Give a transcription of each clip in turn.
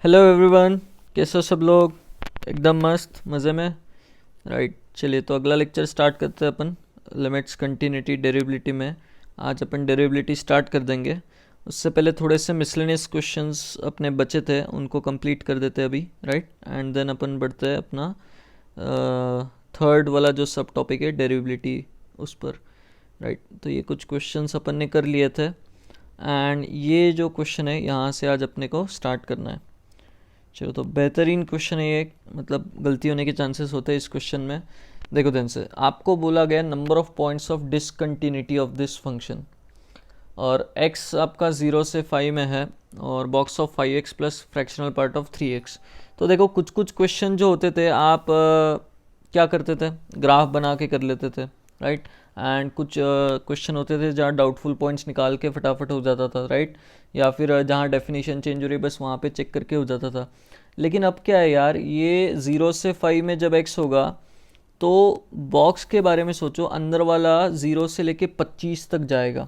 Hello everyone, कैसे हो सब लोग। एकदम मस्त मज़े में। राइट, चलिए तो अगला लेक्चर स्टार्ट करते हैं अपन लिमिट्स कंटिन्यूटी डेरिवेबिलिटी में। आज अपन डेरिवेबिलिटी स्टार्ट कर देंगे। उससे पहले थोड़े से मिसलेनियस क्वेश्चंस अपने बचे थे, उनको कंप्लीट कर देते हैं अभी। राइट, एंड देन अपन बढ़ते हैं अपना थर्ड वाला जो सब टॉपिक है डेरिवेबिलिटी, उस पर। राइट, तो ये कुछ क्वेश्चंस अपन ने कर लिए थे एंड ये जो क्वेश्चन है यहाँ से आज अपने को स्टार्ट करना है। चलो तो बेहतरीन क्वेश्चन है ये, मतलब गलती होने के चांसेस होते हैं इस क्वेश्चन में। देखो ध्यान से, आपको बोला गया number of points of discontinuity of this function, और x आपका 0 से 5 में है और box of 5x plus fractional part of 3x। तो देखो कुछ कुछ क्वेश्चन जो होते थे आप क्या करते थे, ग्राफ बना के कर लेते थे। राइट, एंड कुछ क्वेश्चन होते थे जहाँ डाउटफुल पॉइंट्स निकाल के फटाफट हो जाता था। राइट, या फिर जहाँ डेफिनेशन चेंज हो रही है बस वहाँ पे चेक करके हो जाता था। लेकिन अब क्या है यार, ये 0 से 5 में जब x होगा तो बॉक्स के बारे में सोचो, अंदर वाला 0 से लेके 25 तक जाएगा।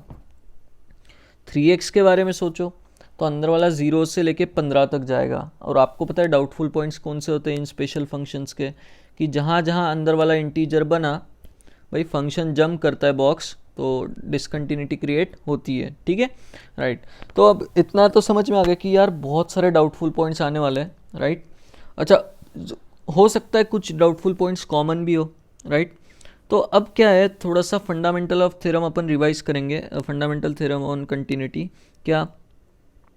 3x के बारे में सोचो तो अंदर वाला 0 से लेके 15 तक जाएगा। और आपको पता है डाउटफुल पॉइंट्स कौन से होते हैं इन स्पेशल फंक्शंस के, कि जहाँ जहाँ अंदर वाला इंटीजर बना भाई फंक्शन जंप करता है बॉक्स, तो डिसकंटिन्यूटी क्रिएट होती है। ठीक है, राइट। तो अब इतना तो समझ में आ गया कि यार बहुत सारे डाउटफुल पॉइंट्स आने वाले हैं। राइट, अच्छा, हो सकता है कुछ डाउटफुल पॉइंट्स कॉमन भी हो। राइट, तो अब क्या है, थोड़ा सा fundamental of theorem upon revise करेंगे। फंडामेंटल थ्योरम ऑन कंटिन्यूटी क्या,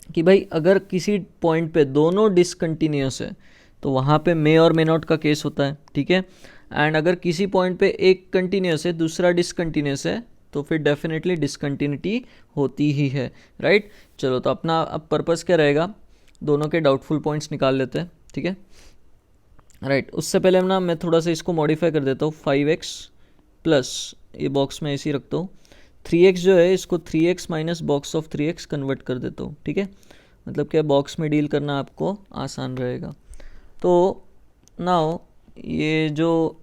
कि भाई अगर किसी पॉइंट पे दोनों डिसकंटिन्यूस है तो वहाँ पे मे और मे नॉट का केस होता है। ठीक है, एंड अगर किसी पॉइंट पे एक कंटिन्यूस है दूसरा डिसकंटिन्यूस है तो फिर डेफिनेटली डिसकंटिन्यूटी होती ही है। राइट, चलो तो अपना अब पर्पस क्या रहेगा, दोनों के डाउटफुल पॉइंट्स निकाल लेते हैं। ठीक है, राइट, उससे पहले ना मैं थोड़ा सा इसको मॉडिफाई कर देता हूँ। 5x प्लस, ये बॉक्स में ऐसे ही रखता हूँ, 3x जो है इसको 3x minus box of 3x convert कर देता हूँ। ठीक है, मतलब क्या, बॉक्स में डील करना आपको आसान रहेगा। तो नाउ ये जो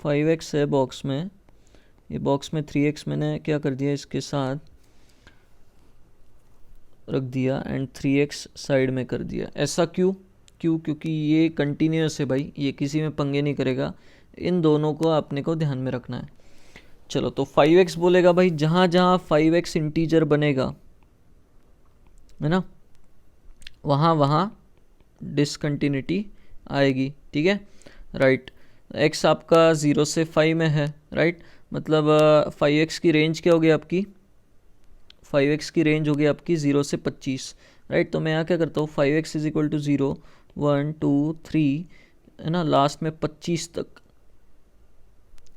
5x है बॉक्स में, ये बॉक्स में 3x मैंने क्या कर दिया, इसके साथ रख दिया एंड 3x साइड में कर दिया। ऐसा क्यों, क्योंकि ये कंटिन्यूस है भाई, ये किसी में पंगे नहीं करेगा। इन दोनों को अपने को ध्यान में रखना है। चलो तो 5x बोलेगा भाई जहाँ जहाँ 5x इंटीजर बनेगा है ना, वहाँ वहाँ डिसकंटिन्यूटी आएगी। ठीक है, राइट। x आपका 0 से 5 में है। राइट, मतलब 5x की रेंज क्या होगी आपकी, 5x की रेंज होगी आपकी 0 से 25। राइट, तो मैं यहाँ क्या करता हूँ, 5x इज इक्वल टू 0 1 2 3 है ना, लास्ट में 25 तक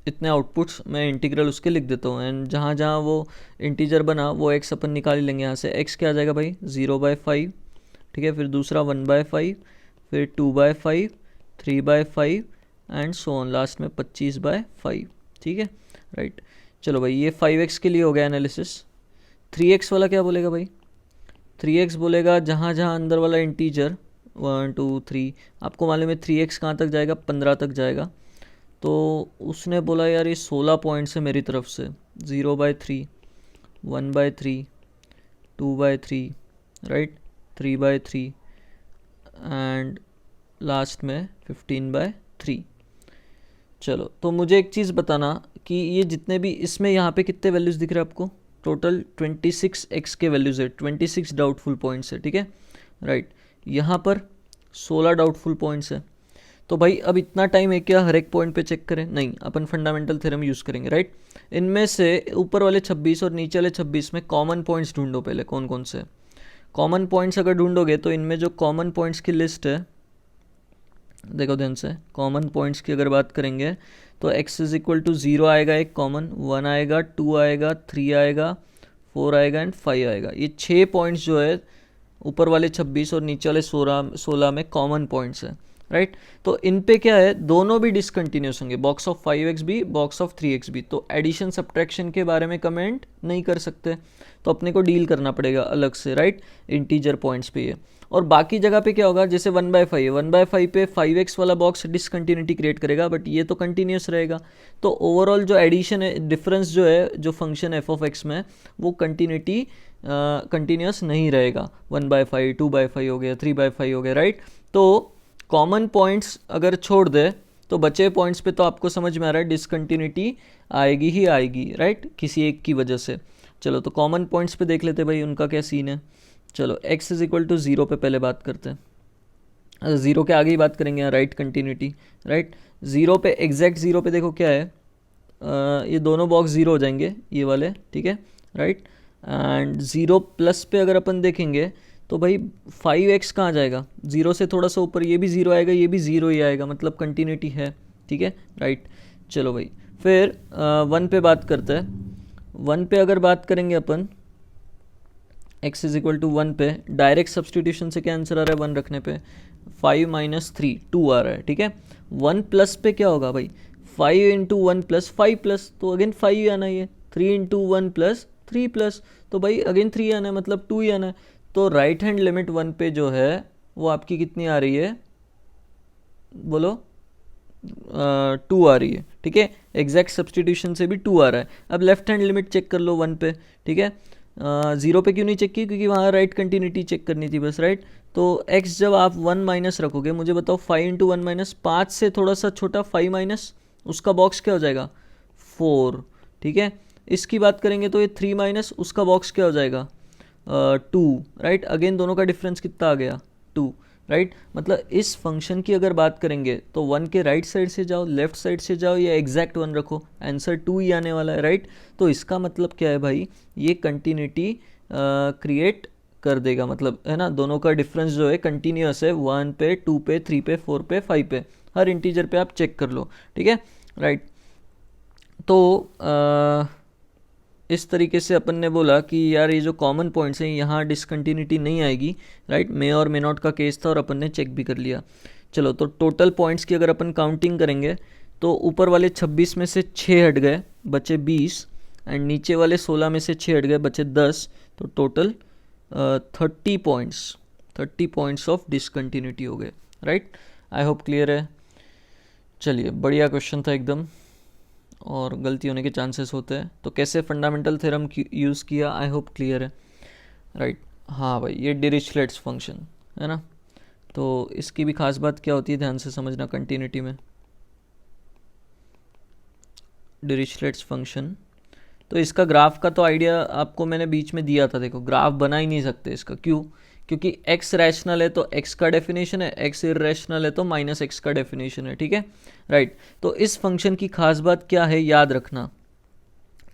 इतने आउटपुट्स मैं इंटीग्रल उसके लिख देता हूँ। एंड जहाँ जहाँ वो इंटीजर बना वो x अपन निकाल ही लेंगे यहाँ से। x क्या आ जाएगा भाई, 0/5। ठीक है, फिर दूसरा 1/5, फिर 2/5, 3/5 एंड सो ऑन, लास्ट में 25/5। ठीक है, राइट। चलो भाई ये 5x के लिए हो गया एनालिसिस। 3x वाला क्या बोलेगा भाई, 3x बोलेगा जहाँ जहाँ अंदर वाला इंटीजर 1 2 3, आपको मालूम है 3x कहाँ तक जाएगा, 15 तक जाएगा। तो उसने बोला यार ये 16 पॉइंट्स है मेरी तरफ से, 0/3, 1/3, 2/3, राइट, 3/3 एंड लास्ट में 15/3। चलो तो मुझे एक चीज़ बताना कि ये जितने भी इसमें यहाँ पे कितने वैल्यूज़ दिख रहे हैं आपको, टोटल 26x के वैल्यूज़ है, 26 डाउटफुल पॉइंट्स है। ठीक है, राइट, यहाँ पर 16 डाउटफुल पॉइंट्स है। तो भाई अब इतना टाइम है क्या हर एक पॉइंट पे चेक करें, नहीं, अपन फंडामेंटल थ्योरम यूज़ करेंगे। राइट, इनमें से ऊपर वाले 26 और नीचे वाले 26 में कॉमन पॉइंट्स ढूंढो पहले, कौन कौन से कॉमन पॉइंट्स। अगर ढूंढोगे तो इनमें जो कॉमन पॉइंट्स की लिस्ट है, देखो ध्यान से, कॉमन पॉइंट्स की अगर बात करेंगे तो x इज इक्वल टू 0 आएगा एक कॉमन, 1 आएगा, 2 आएगा, 3 आएगा, 4 आएगा एंड 5 आएगा। ये 6 पॉइंट्स जो है ऊपर वाले 26 और नीचे वाले 16 में कॉमन पॉइंट्स है। राइट। तो इन पे क्या है, दोनों भी डिसकंटिन्यूस होंगे, बॉक्स ऑफ 5x भी, बॉक्स ऑफ 3x भी। तो एडिशन सब्ट्रैक्शन के बारे में कमेंट नहीं कर सकते, तो अपने को डील करना पड़ेगा अलग से, राइट, इंटीजर पॉइंट्स पे ये। और बाकी जगह पे क्या होगा, जैसे 1/5 है, 1/5 पे 5x वाला बॉक्स डिसकंटिन्यूटी क्रिएट करेगा, बट ये तो कंटिन्यूस रहेगा। तो ओवरऑल जो एडिशन है, डिफरेंस जो है, जो फंक्शन एफ ऑफ एक्स में, वो कंटिन्यूटी कंटिन्यूस नहीं रहेगा। 1/5, 2/5 हो गया, 3/5 हो गया, राइट। तो कॉमन पॉइंट्स अगर छोड़ दे तो बचे पॉइंट्स पे तो आपको समझ में आ रहा है डिसकंटिन्यूटी आएगी ही आएगी, राइट, किसी एक की वजह से। चलो तो कॉमन पॉइंट्स पे देख लेते भाई उनका क्या सीन है। चलो x इज इक्वल टू 0 पे पहले बात करते हैं, 0 के आगे ही बात करेंगे यहाँ, राइट, कंटिन्यूटी, राइट। 0 पे, एग्जैक्ट 0 पे देखो क्या है, ये दोनों बॉक्स 0 हो जाएंगे, ये वाले, ठीक है, राइट। एंड 0 प्लस पे अगर अपन देखेंगे तो भाई 5x कहाँ जाएगा, 0 से थोड़ा सा ऊपर, ये भी 0 आएगा, ये भी 0 ही आएगा, मतलब कंटिन्यूटी है, ठीक है, राइट। चलो भाई फिर 1 पे बात करते हैं। 1 पे अगर बात करेंगे अपन, x इज इक्वल टू 1 पे, डायरेक्ट सब्सटीट्यूशन से क्या आंसर आ रहा है 1 रखने पे, 5 - 3 2 आ रहा है, ठीक है। 1 प्लस पे क्या होगा भाई, 5 × 1 + 5 प्लस, तो अगेन 5 ही आना है। 3 × 1 + 3 प्लस, तो भाई अगेन 3 आना है, मतलब 2 ही आना है। तो राइट हैंड लिमिट 1 पे जो है वो आपकी कितनी आ रही है, बोलो, 2 आ रही है, ठीक है। एग्जैक्ट सब्सटीट्यूशन से भी 2 आ रहा है। अब लेफ्ट हैंड लिमिट चेक कर लो 1 पे, ठीक है। 0 पे क्यों नहीं चेक की, क्योंकि वहाँ राइट कंटिन्यूटी चेक करनी थी बस, राइट। तो x जब आप 1 माइनस रखोगे, मुझे बताओ 5 × 1 - 5 से थोड़ा सा छोटा 5 माइनस, उसका बॉक्स क्या हो जाएगा 4, ठीक है। इसकी बात करेंगे तो ये 3 माइनस, उसका बॉक्स क्या हो जाएगा 2, राइट। अगेन दोनों का डिफरेंस कितना आ गया 2, राइट। मतलब इस फंक्शन की अगर बात करेंगे तो 1 के राइट साइड से जाओ, लेफ्ट साइड से जाओ, या एग्जैक्ट 1 रखो, आंसर 2 ही आने वाला है, राइट। तो इसका मतलब क्या है भाई, ये कंटिन्यूटी क्रिएट कर देगा, मतलब है ना, दोनों का डिफरेंस जो है कंटिन्यूस है, 1 पे, 2 पे, 3 पे, 4 पे, 5 पे, हर इंटीजर पे आप चेक कर लो, ठीक है, राइट। तो इस तरीके से अपन ने बोला कि यार ये जो कॉमन पॉइंट्स हैं यहाँ डिसकंटिन्यूटी नहीं आएगी, राइट। मे और मे नॉट का केस था और अपन ने चेक भी कर लिया। चलो तो टोटल पॉइंट्स की अगर अपन काउंटिंग करेंगे तो ऊपर वाले 26 में से 6 हट गए, बचे 20, एंड नीचे वाले 16 में से 6 हट गए, बचे 10। तो टोटल 30 पॉइंट्स ऑफ डिसकंटिन्यूटी हो गए, राइट। आई होप क्लियर है। चलिए बढ़िया क्वेश्चन था एकदम, और गलती होने के चांसेस होते हैं। तो कैसे फंडामेंटल थ्योरम यूज़ किया, आई होप क्लियर है, राइट। हाँ भाई, ये डिरिचलेट्स फंक्शन है ना, तो इसकी भी खास बात क्या होती है, ध्यान से समझना कंटिन्यूटी में। डिरिचलेट्स फंक्शन, तो इसका ग्राफ का तो आइडिया आपको मैंने बीच में दिया था, देखो ग्राफ बना ही नहीं सकते इसका, क्यों, क्योंकि x रैशनल है तो x का डेफिनेशन है, x इरेशनल है तो -x का डेफिनेशन है, ठीक है, राइट। तो इस फंक्शन की खास बात क्या है, याद रखना,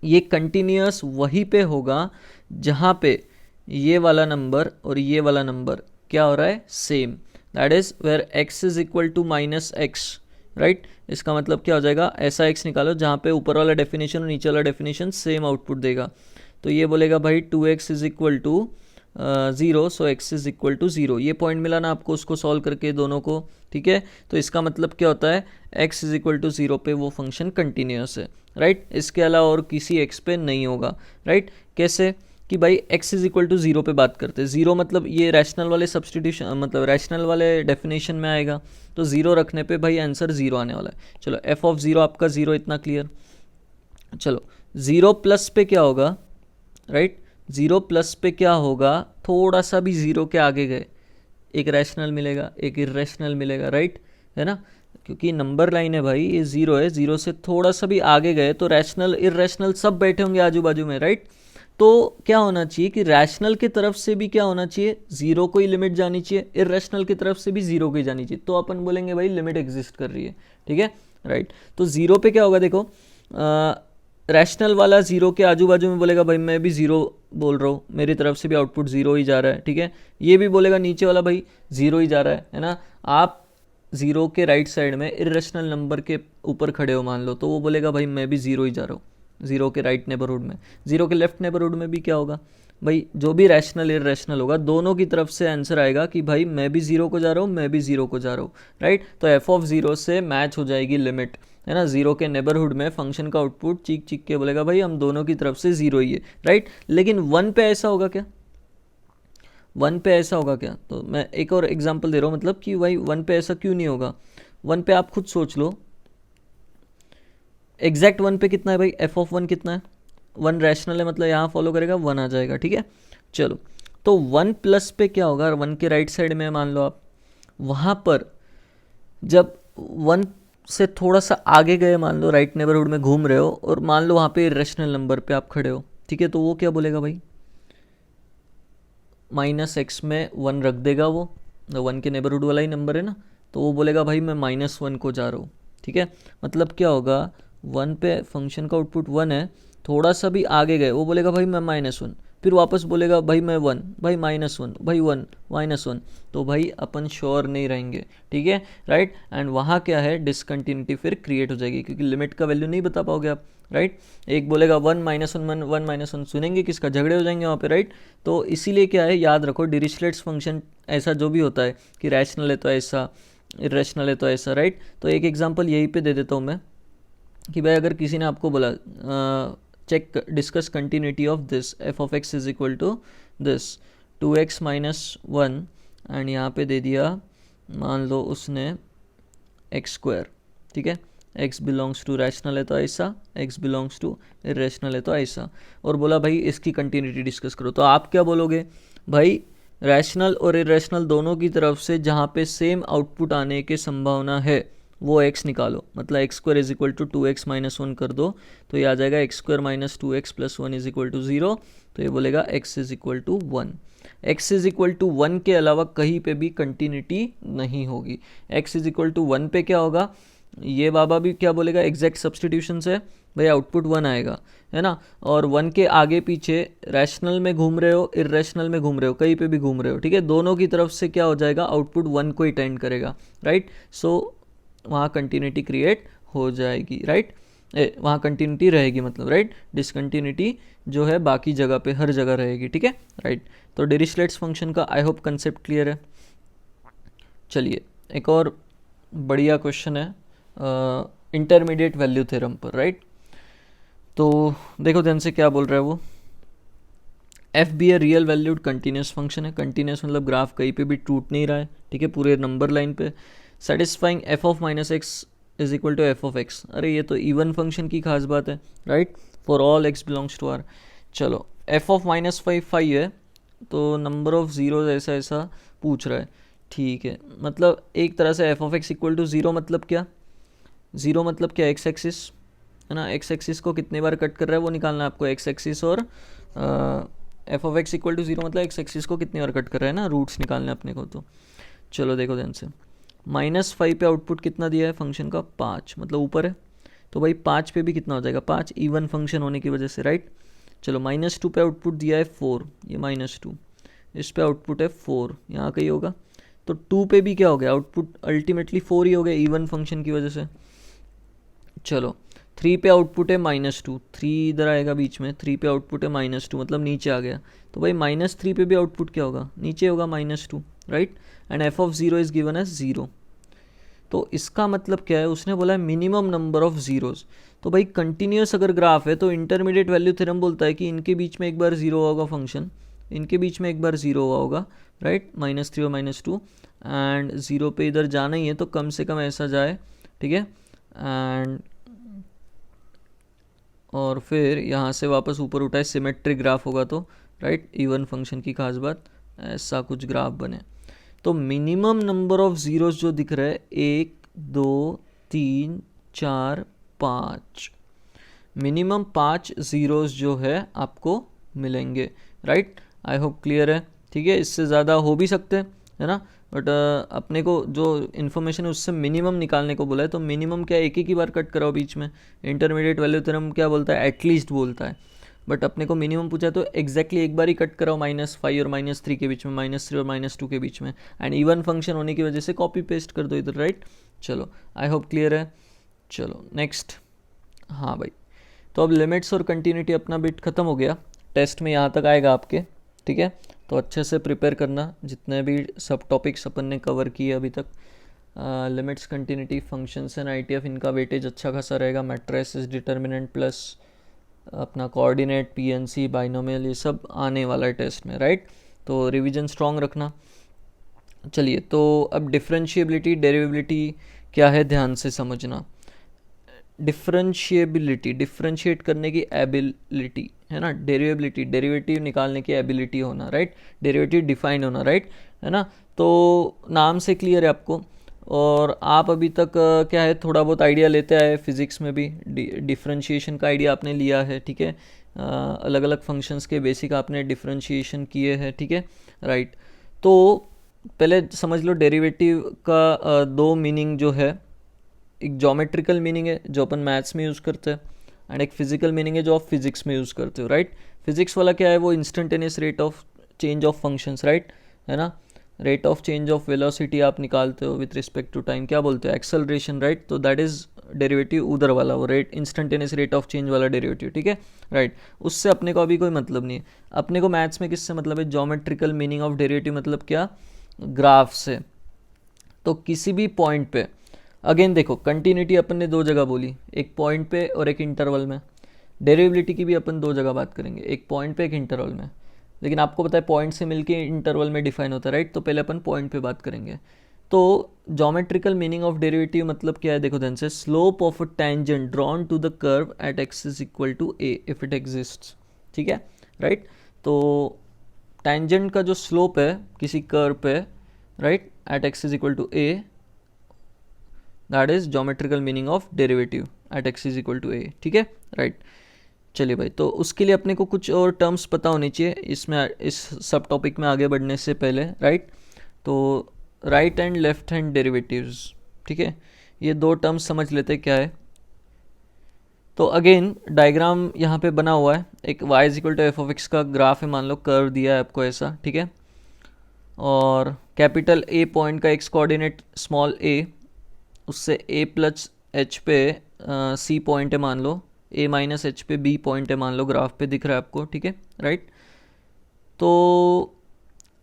ये कंटिन्यूस वहीं पे होगा जहाँ पे ये वाला नंबर और ये वाला नंबर क्या हो रहा है, same, that is where x is equal to -x, right. इसका मतलब क्या हो जाएगा, ऐसा x निकालो जहाँ पे ऊपर वाला डेफिनेशन और नीचे वाला डेफिनेशन सेम आउटपुट देगा। तो ये बोलेगा भाई 2x is equal to 0, so x is equal to 0। ये पॉइंट मिला ना आपको उसको सॉल्व करके दोनों को, ठीक है। तो इसका मतलब क्या होता है, x इज इक्वल टू 0 पे वो फंक्शन कंटिन्यूस है, राइट। इसके अलावा और किसी x पे नहीं होगा, राइट। कैसे कि भाई x इज इक्वल टू 0 पे बात करते हैं, 0 मतलब ये रैशनल वाले सब्सटीट्यूशन, मतलब रैशनल वाले डेफिनेशन में आएगा, तो 0 रखने पे भाई आंसर 0 आने वाला है। चलो f ऑफ 0 आपका 0, इतना क्लियर। चलो 0 प्लस पे क्या होगा, राइट। 0 प्लस पे क्या होगा, थोड़ा सा भी 0 के आगे गए एक रैशनल मिलेगा, एक इरेशनल मिलेगा, राइट, है ना, क्योंकि नंबर लाइन है भाई, ये 0 है, 0 से थोड़ा सा भी आगे गए तो रैशनल इरेशनल सब बैठे होंगे आजू बाजू में, राइट। तो क्या होना चाहिए कि रैशनल की तरफ से भी क्या होना चाहिए, 0 को ही लिमिट जानी चाहिए, इरेशनल की तरफ से भी 0 को ही जानी चाहिए, तो अपन बोलेंगे भाई लिमिट एग्जिस्ट कर रही है, ठीक है, राइट। तो 0 पे क्या होगा, देखो रैशनल वाला 0 के आजू बाजू में बोलेगा भाई मैं भी 0 बोल रहा हूँ, मेरी तरफ से भी आउटपुट 0 ही जा रहा है, ठीक है। ये भी बोलेगा नीचे वाला भाई 0 ही जा रहा है ना। आप 0 के राइट साइड में इरेशनल नंबर के ऊपर खड़े हो मान लो, तो वो बोलेगा भाई मैं भी 0 ही जा रहा हूँ 0 के राइट नेबरहुड में। 0 के लेफ्ट नेबरहुड में भी क्या होगा, भाई जो भी रैशनल इरेशनल होगा दोनों की तरफ से आंसर आएगा कि भाई मैं भी जीरो को जा रहा हूँ, मैं भी जीरो को जा रहा हूँ, राइट। तो एफ ऑफ जीरो से मैच हो जाएगी लिमिट, है ना। जीरो के नेबरहुड में फंक्शन का आउटपुट चीख चीख के बोलेगा भाई हम दोनों की तरफ से जीरो ही है, राइट। लेकिन वन पे ऐसा होगा क्या, वन पे ऐसा होगा क्या? तो मैं एक और एग्जांपल दे रहा हूँ, मतलब कि भाई वन पे ऐसा क्यों नहीं होगा। वन पे आप खुद सोच लो, एग्जैक्ट वन पे कितना है भाई, एफ ऑफ वन कितना है, वन रैशनल है, मतलब यहाँ फॉलो करेगा वन आ जाएगा, ठीक है। चलो, तो वन प्लस पे क्या होगा, वन के राइट साइड में मान लो आप, वहाँ पर जब वन से थोड़ा सा आगे गए, मान लो राइट नेबरहुड में घूम रहे हो, और मान लो वहाँ पे इरेशनल नंबर पे आप खड़े हो, ठीक है, तो वो क्या बोलेगा भाई, माइनस एक्स में वन रख देगा, वो वन के नेबरहुड वाला ही नंबर है ना, तो वो बोलेगा भाई मैं माइनस वन को जा रहा हूँ, ठीक है। मतलब क्या होगा, वन पे फंक्शन का आउटपुट वन है, थोड़ा सा भी आगे गए वो बोलेगा भाई मैं माइनस वन, फिर वापस बोलेगा भाई मैं वन, भाई माइनस वन, भाई वन, माइनस वन, तो भाई अपन श्योर नहीं रहेंगे, ठीक है, राइट। एंड वहाँ क्या है, डिसकंटिन्यूटी फिर क्रिएट हो जाएगी, क्योंकि लिमिट का वैल्यू नहीं बता पाओगे आप, राइट। एक बोलेगा one minus one, one minus one, सुनेंगे किसका, झगड़े हो जाएंगे वहाँ पे, राइट। तो इसीलिए क्या है, याद रखो डिरिचलेट्स फंक्शन ऐसा जो भी होता है कि रैशनल है तो ऐसा, इरेशनल है तो ऐसा, राइट। तो एक एग्जांपल यहीं पे दे देता हूँ मैं कि भाई अगर किसी ने आपको बोला check discuss continuity of this f of x is equal to this 2x minus one, and यहाँ पे दे दिया मान लो उसने एक्स स्क्वायर, ठीक है, x बिलोंग्स टू रैशनल है तो ऐसा, x बिलोंग्स टू इरेशनल है तो ऐसा, और बोला भाई इसकी कंटिन्यूटी डिस्कस करो, तो आप क्या बोलोगे भाई, रैशनल और इरेशनल दोनों की तरफ से जहाँ पे सेम आउटपुट आने की संभावना है वो x निकालो, मतलब x square is equal to 2x minus one कर दो, तो ये आ जाएगा x square minus 2x plus one is equal to zero, तो ये बोलेगा x is equal to one. x is equal to one के अलावा कहीं पे भी कंटिन्यूटी नहीं होगी। x is equal to one पे क्या होगा, ये बाबा भी क्या बोलेगा, एग्जैक्ट सब्सटीट्यूशन से भाई आउटपुट वन आएगा, है ना। और वन के आगे पीछे रैशनल में घूम रहे हो, इरेशनल में घूम रहे हो, कहीं पे भी घूम रहे हो, ठीक है, दोनों की तरफ से क्या हो जाएगा, आउटपुट वन को ही टेंड करेगा, राइट। सो वहाँ कंटिन्यूटी क्रिएट हो जाएगी, राइट, वहाँ कंटिन्यूटी रहेगी, मतलब राइट, डिसकंटिन्यूटी जो है बाकी जगह पे हर जगह रहेगी, ठीक है, राइट। तो डिरिचलेट्स फंक्शन का आई होप कंसेप्ट क्लियर है। चलिए एक और बढ़िया क्वेश्चन है इंटरमीडिएट वैल्यू थ्योरम पर, राइट। तो देखो ध्यान से क्या बोल रहा है वो, f be a real valued continuous function है, कंटिन्यूस मतलब ग्राफ कहीं पे भी टूट नहीं रहा है, ठीक है, पूरे नंबर लाइन पे, satisfying f of minus x is equal to f of x, अरे ये तो इवन फंक्शन की खास बात है, right, for all x belongs to R. चलो एफ ऑफ माइनस फाइव है, तो नंबर ऑफ जीरो ऐसा ऐसा पूछ रहा है, ठीक है, मतलब एक तरह से f of x equal to zero मतलब क्या, जीरो मतलब क्या, एक्स एक्सिस है ना, एक्स एक्सिस को कितने बार कट कर रहा है वो निकालना है आपको, एक्स एक्सिस, और f of x equal to zero मतलब एक्स एक्सिस को कितनी बार कट कर रहा है ना, रूट्स निकालने अपने को। तो चलो देखो ध्यान से, माइनस फाइव पे आउटपुट कितना दिया है फंक्शन का, पाँच, मतलब ऊपर है, तो भाई पाँच पे भी कितना हो जाएगा, पाँच, इवन फंक्शन होने की वजह से, राइट। चलो माइनस टू पे आउटपुट दिया है फोर, ये माइनस टू, इस पे आउटपुट है फोर, यहाँ कहीं होगा, तो टू पे भी क्या हो गया, आउटपुट अल्टीमेटली फोर ही हो गया इवन फंक्शन की वजह से। चलो थ्री पे आउटपुट है माइनस टू, थ्री इधर आएगा बीच में, थ्री पे आउटपुट है माइनस टू, मतलब नीचे आ गया, तो भाई माइनस थ्री पे भी आउटपुट क्या होगा, नीचे होगा minus two, right. And f of zero is given as zero, तो इसका मतलब क्या है, उसने बोला है मिनिमम नंबर ऑफ जीरोज, तो भाई कंटिन्यूस अगर ग्राफ है तो इंटरमीडिएट वैल्यू थ्योरम बोलता है कि इनके बीच में एक बार जीरो होगा फंक्शन, इनके बीच में एक बार जीरो हुआ होगा, राइट, माइनस थ्री और माइनस टू, एंड जीरो पे इधर जाना ही है तो कम से कम ऐसा जाए, ठीक है, एंड और फिर यहाँ से वापस ऊपर उठाए, सिमेट्रिक ग्राफ होगा तो, राइट, इवन फंक्शन की खास बात, ऐसा कुछ ग्राफ बने, तो मिनिमम नंबर ऑफ जीरोस जो दिख रहा है, एक, दो, तीन, चार, पाँच, मिनिमम 5 जीरोस जो है आपको मिलेंगे, राइट। आई होप क्लियर है, ठीक है, इससे ज़्यादा हो भी सकते हैं, है ना, बट अपने को जो इन्फॉर्मेशन है उससे मिनिमम निकालने को बोला है, तो मिनिमम क्या एक ही बार कट कराओ बीच में, इंटरमीडिएट वैल्यू थ्योरम क्या बोलता है, एटलीस्ट बोलता है, बट अपने को मिनिमम पूछा तो एग्जैक्टली एक बार ही कट कराओ माइनस फाइव और माइनस थ्री के बीच में, माइनस थ्री और माइनस टू के बीच में, एंड इवन फंक्शन होने की वजह से कॉपी पेस्ट कर दो इधर, राइट। चलो आई होप क्लियर है। चलो नेक्स्ट, हाँ भाई, तो अब लिमिट्स और कंटिन्यूटी अपना बिट खत्म हो गया, टेस्ट में यहाँ तक आएगा आपके, ठीक है। तो अच्छे से प्रिपेयर करना, जितने भी सब टॉपिक्स अपन ने कवर किए अभी तक, limits, continuity, functions and ITF, इनका वेटेज अच्छा खासा रहेगा। मैट्रिसेस, डिटर्मिनेंट प्लस अपना कोऑर्डिनेट, पीएनसी, बाइनोमियल, ये सब आने वाला है टेस्ट में, राइट। तो रिवीजन स्ट्रॉन्ग रखना। चलिए, तो अब डिफरेंशिएबिलिटी, डेरिवेबिलिटी क्या है ध्यान से समझना। डिफरेंशिएबिलिटी, डिफरेंशिएट करने की एबिलिटी है ना। डेरिवेबिलिटी, डेरिवेटिव निकालने की एबिलिटी होना, राइट। डेरिवेटिव डिफाइन होना, राइट, है ना। तो नाम से क्लियर है आपको। और आप अभी तक क्या है, थोड़ा बहुत आइडिया लेते आए, फिजिक्स में भी डिफरेंशिएशन का आइडिया आपने लिया है, ठीक है। अलग अलग फंक्शंस के बेसिक आपने डिफरेंशिएशन किए हैं, ठीक है, राइट। तो पहले समझ लो डेरिवेटिव का दो मीनिंग जो है, एक ज्योमेट्रिकल मीनिंग है जो अपन मैथ्स में यूज़ करते हैं, एंड एक फिजिकल मीनिंग है जो आप फिजिक्स में यूज़ करते हो, राइट। फिजिक्स वाला क्या है, वो instantaneous rate of change of functions, right, है ना। Rate of change of velocity आप निकालते हो विथ रिस्पेक्ट टू टाइम, क्या बोलते हो, एक्सेलरेशन, राइट। तो दैट इज डेरिवेटिव उधर वाला, वो rate, instantaneous rate of change वाला डेरिवेटिव, ठीक है, राइट। उससे अपने को अभी कोई मतलब नहीं है। अपने को मैथ्स में किससे मतलब है, ज्योमेट्रिकल मीनिंग ऑफ डेरिवेटिव मतलब क्या, ग्राफ से। तो किसी भी पॉइंट पे, अगेन देखो, कंटिन्यूटी अपन ने दो जगह बोली, एक पॉइंट पे और एक इंटरवल में। डेरिवेबिलिटी की भी अपन दो जगह बात करेंगे, एक पॉइंट पे, एक इंटरवल में। लेकिन आपको पता है पॉइंट से मिलके इंटरवल में डिफाइन होता है, राइट। तो पहले अपन पॉइंट पे बात करेंगे। तो ज्योमेट्रिकल मीनिंग ऑफ डेरिवेटिव मतलब क्या है, देखो ध्यान से, slope of a tangent drawn to the curve at x is equal to a if it exists, ठीक है, राइट। तो टेंजेंट का जो स्लोप है किसी कर्व पे, right, at x is equal to a, that is geometrical meaning of derivative at x is equal to a, ठीक है, राइट। चलिए भाई, तो उसके लिए अपने को कुछ और टर्म्स पता होनी चाहिए इसमें, इस सब टॉपिक में आगे बढ़ने से पहले, राइट। तो right and left hand derivatives, ठीक है, ये दो टर्म्स समझ लेते हैं क्या है। तो अगेन डायग्राम यहाँ पे बना हुआ है, एक y is equal to f of x का ग्राफ है, मान लो कर्व दिया है आपको ऐसा, ठीक है। और कैपिटल ए पॉइंट का एक्स कोऑर्डिनेट स्मॉल a, उससे a प्लस h पे c पॉइंट है मान लो, a माइनस h पे b पॉइंट है मान लो, ग्राफ पे दिख रहा है आपको, ठीक है, राइट। तो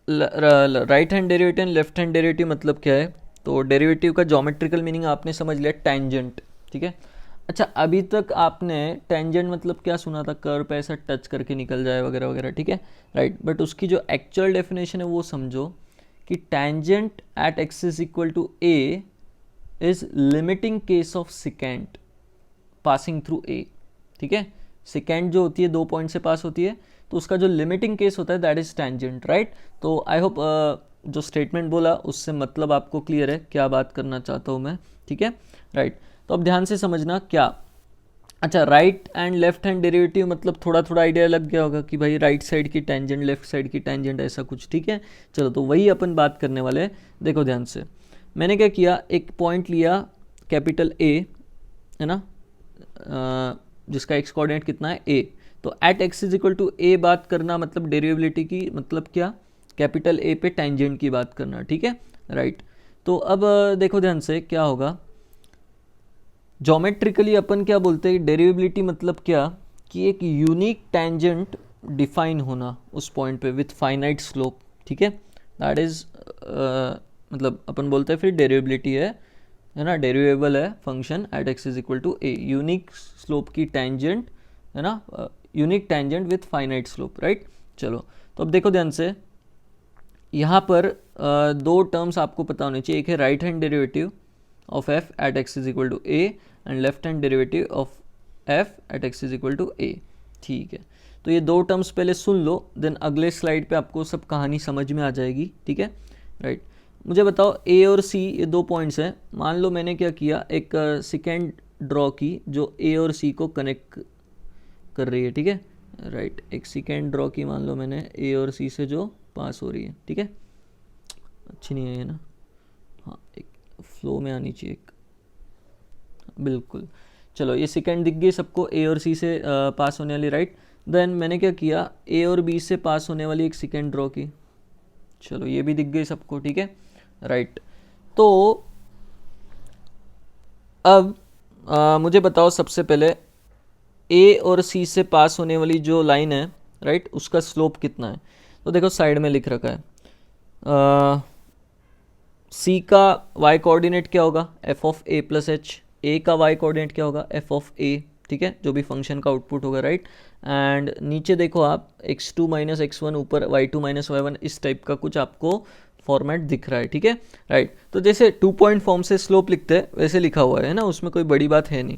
right hand derivative and left hand derivative मतलब क्या है, तो डेरिवेटिव का ज्योमेट्रिकल मीनिंग आपने समझ लिया, टेंजेंट, ठीक है। अच्छा, अभी तक आपने टेंजेंट मतलब क्या सुना था, कर्व पे ऐसा टच करके निकल जाए वगैरह वगैरह, ठीक है, राइट। बट उसकी जो एक्चुअल डेफिनेशन है वो समझो कि tangent at x is equal to a is limiting case of secant passing through a, ठीक है। सेकेंड जो होती है दो पॉइंट से पास होती है, तो उसका जो लिमिटिंग केस होता है दैट इज टेंजेंट, राइट। तो आई होप जो स्टेटमेंट बोला उससे मतलब आपको क्लियर है क्या बात करना चाहता हूँ मैं, ठीक है, राइट। तो अब ध्यान से समझना क्या, अच्छा, right and left hand derivative मतलब थोड़ा थोड़ा आइडिया लग गया होगा कि भाई राइट साइड की टेंजेंट, लेफ्ट साइड की टेंजेंट, ऐसा कुछ, ठीक है। चलो, तो वही अपन बात करने वाले हैं। देखो ध्यान से, मैंने क्या किया, एक पॉइंट लिया कैपिटल ए, है ना, जिसका एक्स कोऑर्डिनेट कितना है a, तो at x is equal to a बात करना मतलब डेरिवेबिलिटी की मतलब क्या, कैपिटल A पे टेंजेंट की बात करना, ठीक है, राइट। तो अब देखो ध्यान से क्या होगा, ज्योमेट्रिकली अपन क्या बोलते हैं, डेरिवेबिलिटी मतलब क्या, कि एक यूनिक टेंजेंट डिफाइन होना उस पॉइंट पे विथ फाइनाइट स्लोप, ठीक है, दैट इज मतलब अपन बोलते हैं फिर डेरिवेबिलिटी है ना, डेरिवेबल है function at x is equal to a, unique slope की टेंजेंट, है ना, unique tangent with finite slope, right. चलो, तो अब देखो ध्यान से, यहाँ पर दो टर्म्स आपको पता होने चाहिए, एक है right hand derivative of f at x is equal to a and left hand derivative of f at x is equal to a, ठीक है। तो ये दो टर्म्स पहले सुन लो, देन अगले स्लाइड पे आपको सब कहानी समझ में आ जाएगी, ठीक है, राइट। मुझे बताओ ए और सी ये दो पॉइंट्स हैं, मान लो मैंने क्या किया, एक सेकेंड ड्रॉ की जो ए और सी को कनेक्ट कर रही है, ठीक है, राइट। एक सेकेंड ड्रॉ की मान लो मैंने ए और सी से जो पास हो रही है, ठीक है, अच्छी नहीं है ये ना, हाँ, एक फ्लो में आनी चाहिए एक, बिल्कुल। चलो, ये सेकेंड दिख गई सबको, ए और सी से पास होने वाली, राइट। देन मैंने क्या किया, ए और बी से पास होने वाली एक सेकेंड ड्रॉ की, चलो ये भी दिख गई सबको, ठीक है, राइट। तो अब मुझे बताओ सबसे पहले ए और सी से पास होने वाली जो लाइन है राइट, उसका स्लोप कितना है। तो देखो साइड में लिख रखा है सी का y कोऑर्डिनेट क्या होगा, f of a plus h, a का y कोऑर्डिनेट क्या होगा, एफ ऑफ ए, ठीक है, जो भी फंक्शन का आउटपुट होगा, राइट। एंड नीचे देखो आप x2 माइनस x1, ऊपर y2 माइनस y1, इस टाइप का कुछ आपको फॉर्मेट दिख रहा है, ठीक है, राइट। तो जैसे 2 पॉइंट फॉर्म से स्लोप लिखते हैं वैसे लिखा हुआ है ना, उसमें कोई बड़ी बात है नहीं।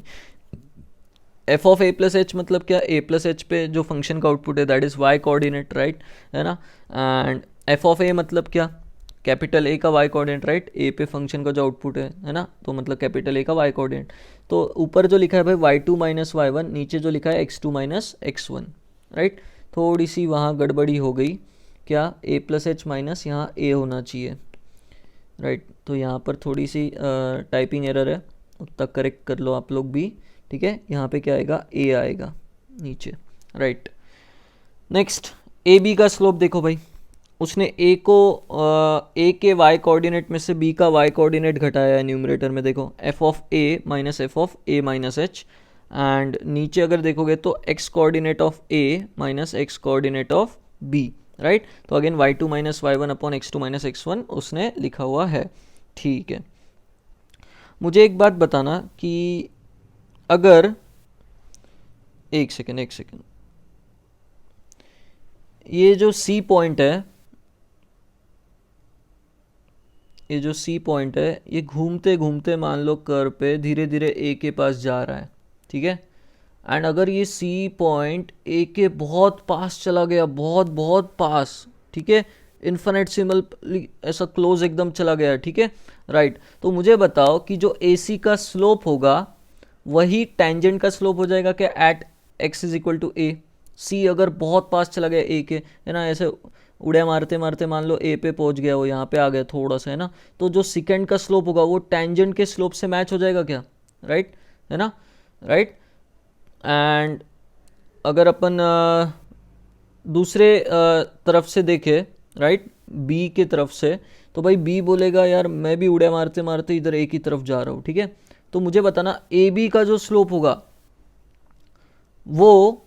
F of a plus H मतलब क्या, ए प्लस एच पे जो फंक्शन का आउटपुट है that is y coordinate, right, है ना। एंड एफ ऑफ ए मतलब क्या, कैपिटल ए का वाई कोऑर्डिनेट, राइट, ए पे फंक्शन का जो आउटपुट है ना, तो मतलब कैपिटल ए का वाई कोऑर्डिनेट। तो ऊपर जो लिखा है भाई y two minus y one, नीचे जो लिखा है x two minus x one, right. थोड़ी सी वहाँ गड़बड़ी हो गई, क्या, ए प्लस एच माइनस यहाँ ए होना चाहिए, राइट। तो यहाँ पर थोड़ी सी टाइपिंग एरर है, उतना करेक्ट कर लो आप लोग भी, ठीक है। यहाँ पे क्या आएगा, ए आएगा नीचे, राइट। नेक्स्ट ए बी का स्लोप देखो भाई, उसने ए को ए के वाई कोऑर्डिनेट में से बी का वाई कोऑर्डिनेट घटाया है न्यूमरेटर में, देखो f of a minus f of a minus h, and नीचे अगर देखोगे तो x coordinate of a minus x coordinate of b, right. तो again y two minus y one upon x two minus x one उसने लिखा हुआ है, ठीक है। मुझे एक बात बताना कि अगर एक सेकेंड ये जो सी पॉइंट है, ये जो सी पॉइंट है, ये घूमते घूमते मान लो कर्व पे धीरे धीरे ए के पास जा रहा है, ठीक है। एंड अगर ये सी पॉइंट ए के बहुत पास चला गया, बहुत बहुत पास, ठीक है, इन्फिनिट सिंबल ऐसा क्लोज एकदम चला गया, ठीक है, राइट। तो मुझे बताओ कि जो ए सी का स्लोप होगा वही टेंजेंट का स्लोप हो जाएगा क्या, at x is equal to a. See अगर बहुत पास चला गया ए के, है ना, ऐसे उड़े मारते मारते मान लो ए पे पहुंच गया, वो यहाँ पे आ गया थोड़ा सा, है ना, तो जो सेकंड का स्लोप होगा वो टेंजेंट के स्लोप से मैच हो जाएगा क्या, राइट, है ना, राइट। एंड अगर अपन दूसरे तरफ से देखें, राइट, बी के तरफ से, तो भाई बी बोलेगा यार मैं भी उड़े मारते मारते इधर ए की तरफ जा रहा हूँ, ठीक है। तो मुझे बताना ए बी का जो स्लोप होगा वो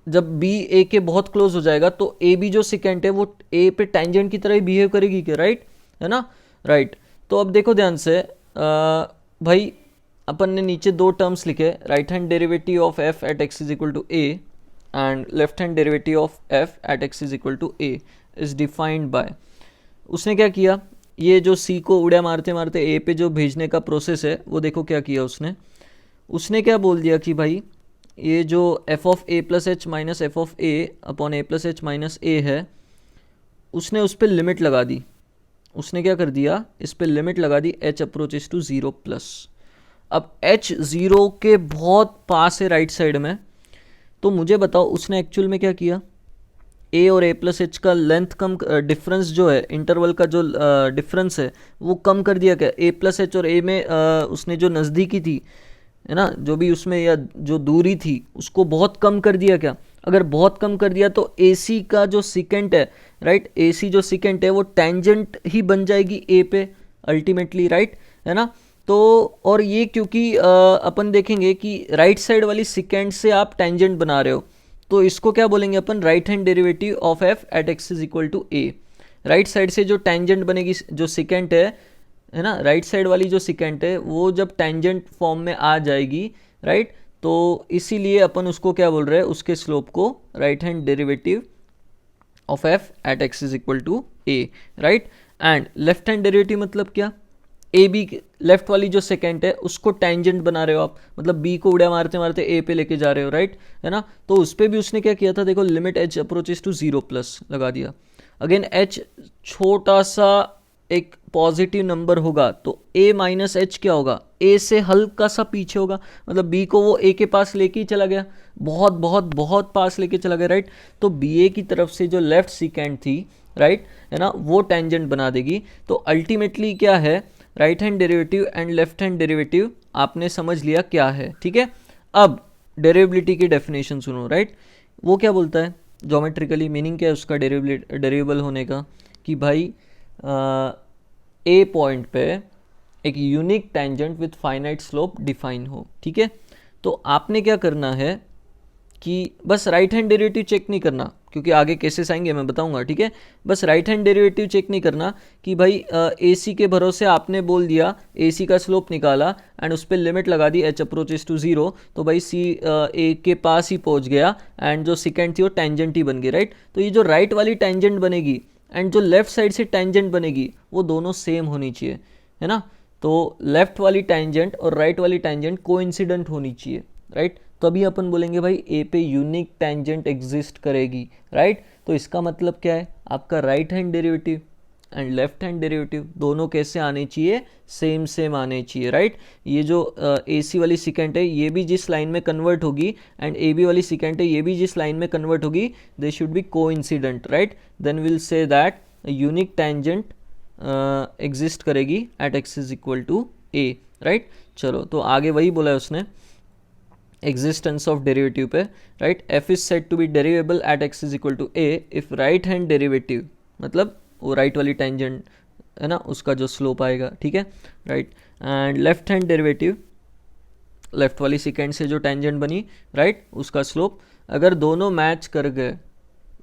जब बी ए के बहुत क्लोज हो जाएगा तो ए बी जो सेकेंड है वो ए पे टेंजेंट की तरह ही बिहेव करेगी क्या, राइट, है ना, राइट। तो अब देखो ध्यान से भाई अपन ने नीचे दो टर्म्स लिखे, right hand derivative of f at x is equal to a and left hand derivative of f at x is equal to a is defined by, उसने क्या किया, ये जो सी को उड़ा मारते मारते ए पे जो भेजने का प्रोसेस है वो देखो क्या किया उसने क्या बोल दिया कि भाई ये जो f of a plus h minus f of a upon a plus h minus a है, उसने उस पर लिमिट लगा दी। उसने क्या कर दिया, इस पर लिमिट लगा दी, h approaches to zero plus. अब एच जीरो के बहुत पास है राइट साइड में, तो मुझे बताओ उसने एक्चुअल में क्या किया, ए और ए प्लस एच का लेंथ कम, डिफरेंस जो है इंटरवल का जो डिफरेंस है वो कम कर दिया क्या, ए प्लस एच और ए में उसने जो नज़दीकी थी, है ना, जो भी उसमें या जो दूरी थी उसको बहुत कम कर दिया क्या। अगर बहुत कम कर दिया तो ए सी का जो सिकेंट है, राइट, ए सी जो सिकेंट है वो टेंजेंट ही बन जाएगी ए पे अल्टीमेटली, राइट, है ना। तो और ये क्योंकि अपन देखेंगे कि राइट साइड वाली सिकेंट से आप टेंजेंट बना रहे हो, तो इसको क्या बोलेंगे अपन, right hand derivative of f at x is equal to a. Right side से जो टेंजेंट बनेगी, जो सिकेंट है ना, राइट साइड वाली जो सिकेंट है वो जब टेंजेंट फॉर्म में आ जाएगी, राइट, तो इसीलिए अपन उसको क्या बोल रहे हैं, उसके स्लोप को right hand derivative of f at x is equal to a, right. And left hand derivative मतलब क्या, ए बी लेफ्ट वाली जो सेकेंड है उसको टेंजेंट बना रहे हो आप, मतलब बी को उड़ा मारते मारते ए पे लेके जा रहे हो, राइट, है ना। तो उस पर भी उसने क्या किया था, देखो limit h approaches to zero plus लगा दिया। अगेन एच छोटा सा एक पॉजिटिव नंबर होगा तो a माइनस एच क्या होगा, a से हल्का सा पीछे होगा, मतलब b को वो a के पास लेके ही चला गया, बहुत बहुत बहुत पास लेके चला गया, राइट। तो ba की तरफ से जो लेफ्ट सिकेंड थी, राइट, है ना, वो टेंजेंट बना देगी। तो अल्टीमेटली क्या है, right hand derivative and left hand derivative आपने समझ लिया क्या है, ठीक है। अब डेरिवेबिलिटी की डेफिनेशन सुनो, राइट, वो क्या बोलता है ज्योमेट्रिकली, मीनिंग क्या है उसका डेरिवेबल होने का, कि भाई ए पॉइंट पे एक unique tangent with finite slope define हो, ठीक है। तो आपने क्या करना है कि बस राइट हैंड डेरिवेटिव चेक नहीं करना, क्योंकि आगे केसेस आएंगे मैं बताऊंगा, ठीक है। बस राइट हैंड डेरिवेटिव चेक नहीं करना कि भाई ए सी के भरोसे आपने बोल दिया, ए सी का स्लोप निकाला एंड उस पर लिमिट लगा दी एच अप्रोचेस टू जीरो, तो भाई सी ए के पास ही पहुंच गया एंड जो सेकेंड थी वो टेंजेंट ही बन गई, राइट। तो ये जो राइट वाली टेंजेंट बनेगी एंड जो लेफ्ट साइड से टेंजेंट बनेगी वो दोनों सेम होनी चाहिए, है ना। तो लेफ्ट वाली टेंजेंट और राइट वाली टेंजेंट कोइंसिडेंट होनी चाहिए, राइट। तो अभी अपन बोलेंगे भाई ए पे यूनिक टेंजेंट एग्जिस्ट करेगी, राइट। तो इसका मतलब क्या है, आपका right hand derivative and left hand derivative दोनों कैसे आने चाहिए, सेम सेम आने चाहिए, राइट। ये जो ए सी वाली सेकेंड है ये भी जिस लाइन में कन्वर्ट होगी एंड ए बी वाली सेकेंड है ये भी जिस लाइन में कन्वर्ट होगी, they should be coincident, right. Then will say that unique tangent exist करेगी at x is equal to a, right. चलो तो आगे वही बोला है उसने existence of derivative पे, right। f is said to be derivable at x is equal to a if right hand derivative, मतलब वो राइट वाली टेंजेंट है ना उसका जो स्लोप आएगा, ठीक है, right. And left hand derivative, left वाली सेकेंड से जो टेंजेंट बनी, राइट, उसका स्लोप अगर दोनों मैच कर गए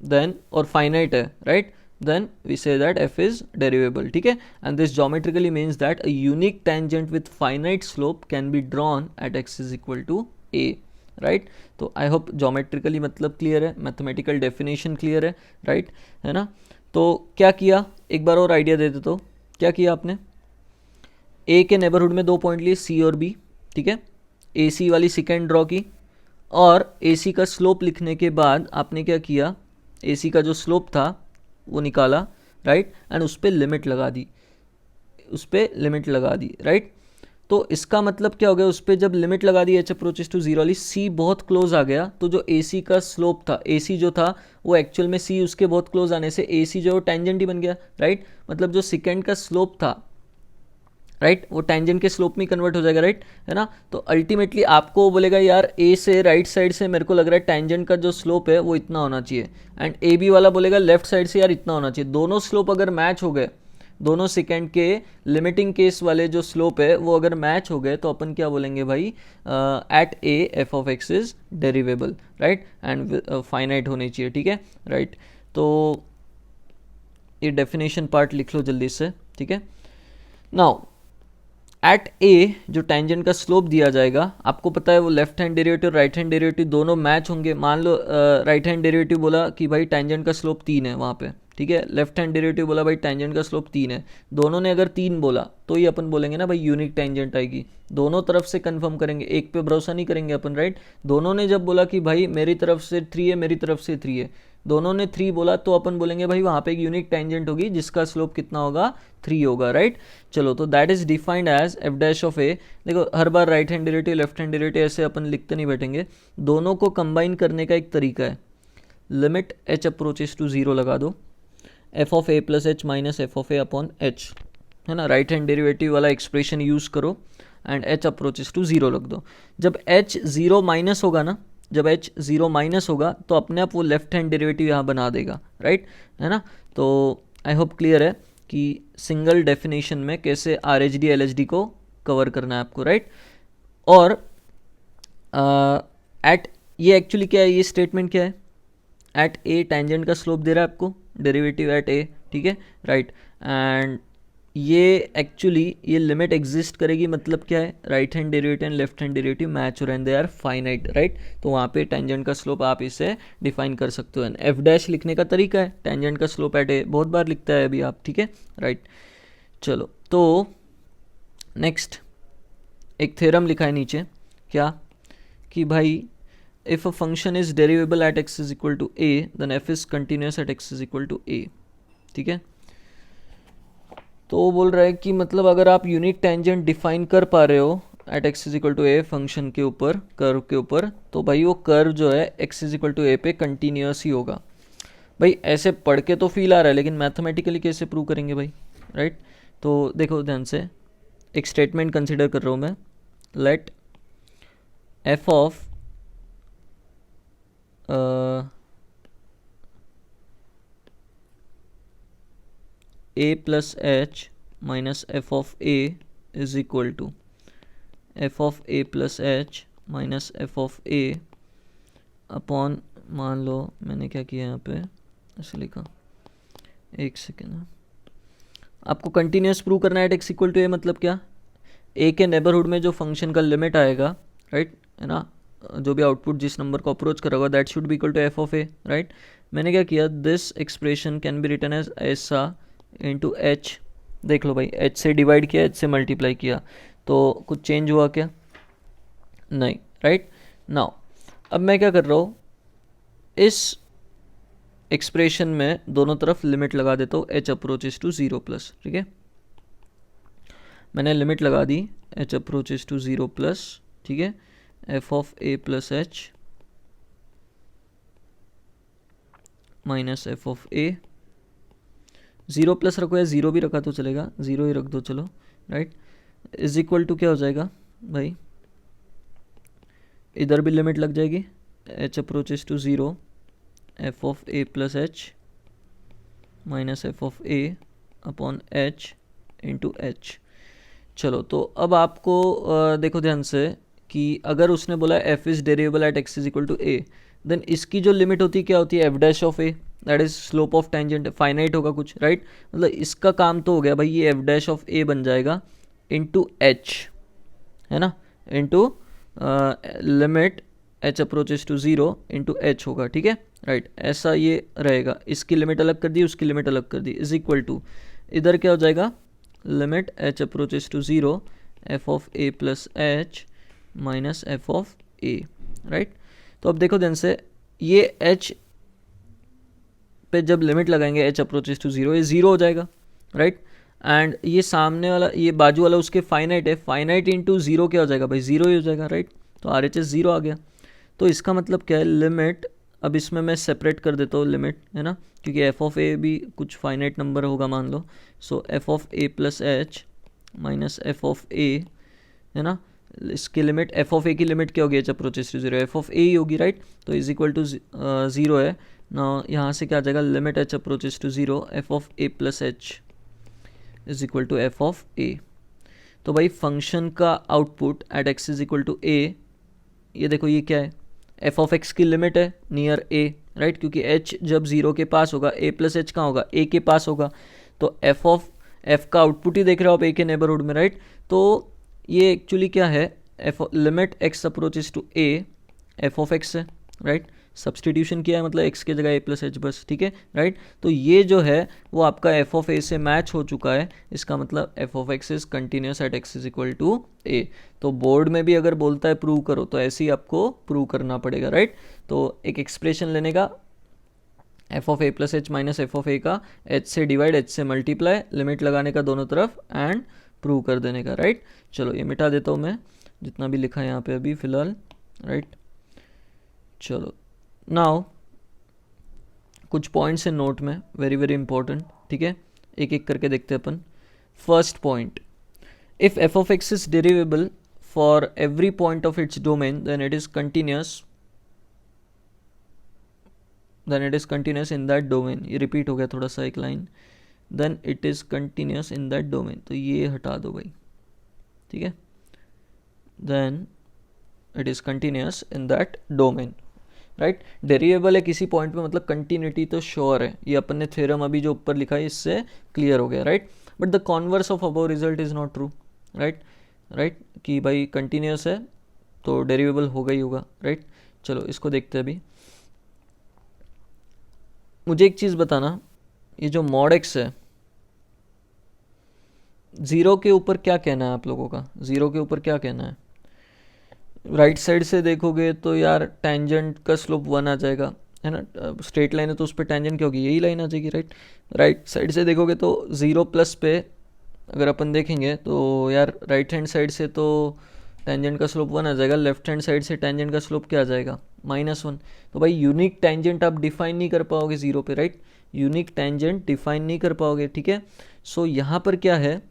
देन और फाइनाइट है, right, then we say that f is derivable, ठीक है। and this geometrically means that a unique tangent with finite slope can be drawn at x is equal to a, right। तो I hope geometrically मतलब clear है, mathematical definition clear है, right, है ना। तो क्या किया, एक बार और आइडिया दे दे, तो क्या किया आपने, ए के नेबरहुड में 2 पॉइंट लिए सी और बी, ठीक है। ए सी वाली सेकेंड ड्रॉ की और ए सी का स्लोप लिखने के बाद आपने क्या किया, ए सी का जो स्लोप था वो निकाला, राइट, एंड उस पर लिमिट लगा दी, उस पर लिमिट लगा दी, राइट। तो इसका मतलब क्या हो गया, उस पर जब लिमिट लगा दी एच अप्रोचेस टू जीरो वाली, सी बहुत क्लोज आ गया, तो जो ए सी का स्लोप था, ए सी जो था वो एक्चुअल में सी उसके बहुत क्लोज आने से ए सी जो है टेंजेंट ही बन गया, राइट। मतलब जो सेकेंड का स्लोप था, राइट, वो टेंजेंट के स्लोप में कन्वर्ट हो जाएगा, राइट, है ना। तो अल्टीमेटली आपको बोलेगा यार ए से राइट साइड से मेरे को लग रहा है टेंजेंट का जो स्लोप है वो इतना होना चाहिए, एंड ए बी वाला बोलेगा लेफ्ट साइड से यार इतना होना चाहिए। दोनों स्लोप अगर मैच हो गए, दोनों सेकेंड के लिमिटिंग केस वाले जो स्लोप है वो अगर मैच हो गए, तो अपन क्या बोलेंगे भाई, at a f of x is derivable, right, and finite होनी चाहिए, ठीक है, राइट। तो ये डेफिनेशन पार्ट लिख लो जल्दी से, ठीक है। नाउ एट ए जो टेंजेंट का स्लोप दिया जाएगा, आपको पता है वो left hand derivative right hand derivative दोनों मैच होंगे। मान लो राइट हैंड डेरिवेटिव बोला कि भाई टेंजेंट का स्लोप 3 है वहाँ पे, ठीक है। लेफ्ट हैंड डेरिवेटिव बोला भाई टेंजेंट का स्लोप 3 है, दोनों ने अगर 3 बोला तो ही अपन बोलेंगे ना भाई यूनिक टेंजेंट आएगी। दोनों तरफ से कंफर्म करेंगे, एक पे भरोसा नहीं करेंगे अपन, राइट। दोनों ने जब बोला कि भाई मेरी तरफ से 3 है, मेरी तरफ से 3 है, दोनों ने 3 बोला, तो अपन बोलेंगे भाई वहाँ पे एक यूनिक टेंजेंट होगी जिसका स्लोप कितना होगा, 3 होगा, राइट। चलो तो that is defined as f dash of a. देखो हर बार right hand derivative left hand derivative ऐसे अपन लिखते नहीं बैठेंगे, दोनों को कंबाइन करने का एक तरीका है, limit h approaches to zero लगा दो, f of a plus h minus f of a upon h, है ना। राइट हैंड डेरिवेटिव वाला एक्सप्रेशन यूज़ करो and h approaches to zero लग दो। जब एच जीरो माइनस होगा ना, जब एच जीरो माइनस होगा तो अपने आप वो लेफ्ट हैंड डेरिवेटिव यहाँ बना देगा, राइट, है ना। तो आई होप क्लियर है कि सिंगल डेफिनेशन में कैसे R H D L H D को कवर करना है आपको, राइट। और एट ये एक्चुअली क्या है, ये स्टेटमेंट क्या है, एट ए टेंजेंट का स्लोप दे रहा है आपको, डेरिवेटिव एट ए, ठीक है, राइट। एंड ये एक्चुअली ये लिमिट एग्जिस्ट करेगी, मतलब क्या है, right hand derivative and left hand derivative match हो रहे हैं, दे आर फाइनाइट, राइट। तो वहाँ पे टेंजेंट का स्लोप आप इसे डिफाइन कर सकते हो। एंड एफ डैश लिखने का तरीका है, टेंजेंट का स्लोप एट ए बहुत बार लिखता है अभी आप, ठीक है, राइट। चलो तो नेक्स्ट एक थ्योरम लिखा है नीचे, क्या कि भाई if a function is derivable at x is equal to a then f is continuous at x is equal to a, ठीक है। तो वो बोल रहा है कि मतलब अगर आप यूनिक टेंजेंट डिफाइन कर पा रहे हो at x is equal to a function के ऊपर, कर्व के ऊपर, तो भाई वो कर्व जो है एक्स इज इक्वल टू ए पे कंटिन्यूस ही होगा। भाई ऐसे पढ़ के तो फील आ रहा है, लेकिन मैथमेटिकली कैसे प्रूव करेंगे भाई, राइट। तो देखो ध्यान से, एक स्टेटमेंट कंसिडर कर रहा हूँ मैं, let f of a plus h minus f of a is equal to f of a plus h minus f of a upon, मान लो मैंने क्या किया यहाँ पे ऐसे लिखा, एक सेकेंड, आपको कंटिन्यूस प्रूव करना है एक्स इक्वल टू ए, मतलब क्या, ए के नेबरहुड में जो फंक्शन का लिमिट आएगा, राइट, है ना, जो भी आउटपुट जिस नंबर को अप्रोच करेगा that should be equal to f of a, right. मैंने क्या किया, this expression can be written as ऐसा इंटू एच, देख लो भाई, एच से डिवाइड किया, एच से मल्टीप्लाई किया, तो कुछ चेंज हुआ क्या, नहीं, राइट। नाउ अब मैं क्या कर रहा हूँ, इस एक्सप्रेशन में दोनों तरफ लिमिट लगा देता हूँ, एच अप्रोचेस टू 0 प्लस, ठीक है, मैंने लिमिट लगा दी एच अप्रोचेस टू 0 प्लस, ठीक है, f of a plus h minus f of a, 0 plus रखो या 0 भी रखा तो चलेगा, 0 ही रख दो चलो, राइट, इज इक्वल टू क्या हो जाएगा भाई, इधर भी लिमिट लग जाएगी, h approaches to 0 f of a plus h minus f of a upon h into h. चलो तो अब आपको देखो ध्यान से कि अगर उसने बोला f is derivable at x is equal to a, then इसकी जो लिमिट होती है क्या होती है, f dash of a, that is slope of tangent, finite होगा कुछ, राइट, मतलब इसका काम तो हो गया भाई, ये एफ डैश ऑफ ए बन जाएगा इंटू एच, है ना, into limit h approaches to 0 into h होगा, ठीक है, राइट, ऐसा ये रहेगा, इसकी लिमिट अलग कर दी, उसकी लिमिट अलग कर दी, इज इक्वल टू, इधर क्या हो जाएगा, limit h approaches to 0 f of a plus h minus f of a, right. तो अब देखो ध्यान से, ये एच पे जब लिमिट लगाएंगे एच अप्रोचेस टू 0, ये 0 हो जाएगा, राइट, एंड ये सामने वाला, ये बाजू वाला उसके फाइनाइट है, फाइनाइट इंटू 0 क्या हो जाएगा भाई, 0 ही हो जाएगा, राइट, तो आर एच एस 0 आ गया। तो इसका मतलब क्या है, लिमिट, अब इसमें मैं सेपरेट कर देता हूँ लिमिट, है ना, क्योंकि एफ ऑफ ए भी कुछ फाइनाइट नंबर होगा मान लो, so f of a plus h minus f of a, है ना, इसकी लिमिट, एफ ऑफ ए की लिमिट क्या होगी, h approaches to 0, f of a ही होगी, राइट, तो इज इक्वल टू 0 है ना, यहाँ से क्या आ जाएगा, limit h approaches to 0 f of a plus h is equal to f of a. तो भाई फंक्शन का output at x is equal to a, ये देखो ये क्या है, एफ ऑफ एक्स की लिमिट है नियर ए, राइट, क्योंकि एच जब 0 के पास होगा, ए प्लस एच कहाँ होगा, ए के पास होगा, तो एफ ऑफ एफ का आउटपुट ही देख रहे हो आप ए के नेबरहुड में, राइट, तो ये एक्चुअली क्या है, f limit x approaches to a f of x है, राइट, सब्सटीट्यूशन किया है, मतलब एक्स की जगह ए प्लस एच बस, ठीक है, राइट, तो ये जो है वो आपका एफ ऑफ ए से मैच हो चुका है, इसका मतलब f of x is continuous at x is equal to a. तो बोर्ड में भी अगर बोलता है प्रूव करो तो ऐसे ही आपको प्रूव करना पड़ेगा, राइट, तो एक एक्सप्रेशन लेने का, f of a plus h minus f of a का एच से डिवाइड, एच से मल्टीप्लाई, लिमिट लगाने का दोनों तरफ एंड प्रूव कर देने का, राइट। चलो ये मिटा देता हूँ मैं जितना भी लिखा है यहाँ पे अभी फिलहाल, राइट। चलो नाउ कुछ पॉइंट्स हैं नोट में, वेरी वेरी इंपॉर्टेंट, ठीक है, एक एक करके देखते हैं अपन। First point, if f of x is derivable for every point of its domain then it is continuous, then it is continuous in that domain, ये रिपीट हो गया थोड़ा सा एक line, then it is continuous in that domain, तो ये हटा दो भाई, ठीक है, then it is continuous in that domain, right, derivable है किसी पॉइंट पे मतलब कंटिन्यूटी तो श्योर है, ये अपन ने थ्योरम अभी जो ऊपर लिखा है इससे क्लियर हो गया, right, but the converse of above result is not true, right, right, कि भाई कंटिन्यूस है तो डेरिवेबल होगा ही होगा, राइट। चलो इसको देखते हैं अभी। मुझे एक चीज़ बताना, ये जो मॉड एक्स है, 0 के ऊपर क्या कहना है आप लोगों का, 0 के ऊपर क्या कहना है, राइट साइड से देखोगे तो यार टेंजेंट का स्लोप 1 आ जाएगा, है ना, स्ट्रेट लाइन है तो उस पर टेंजेंट क्या होगी, यही लाइन आ जाएगी, राइट। राइट साइड से देखोगे तो 0 प्लस पे अगर अपन देखेंगे तो यार राइट हैंड साइड से तो टेंजेंट का स्लोप 1 आ जाएगा, लेफ्ट हैंड साइड से टेंजेंट का स्लोप क्या आ जाएगा, -1। तो भाई यूनिक टेंजेंट आप डिफाइन नहीं कर पाओगे 0 पे, राइट, यूनिक टेंजेंट डिफाइन नहीं कर पाओगे, ठीक है। सो यहाँ पर क्या है,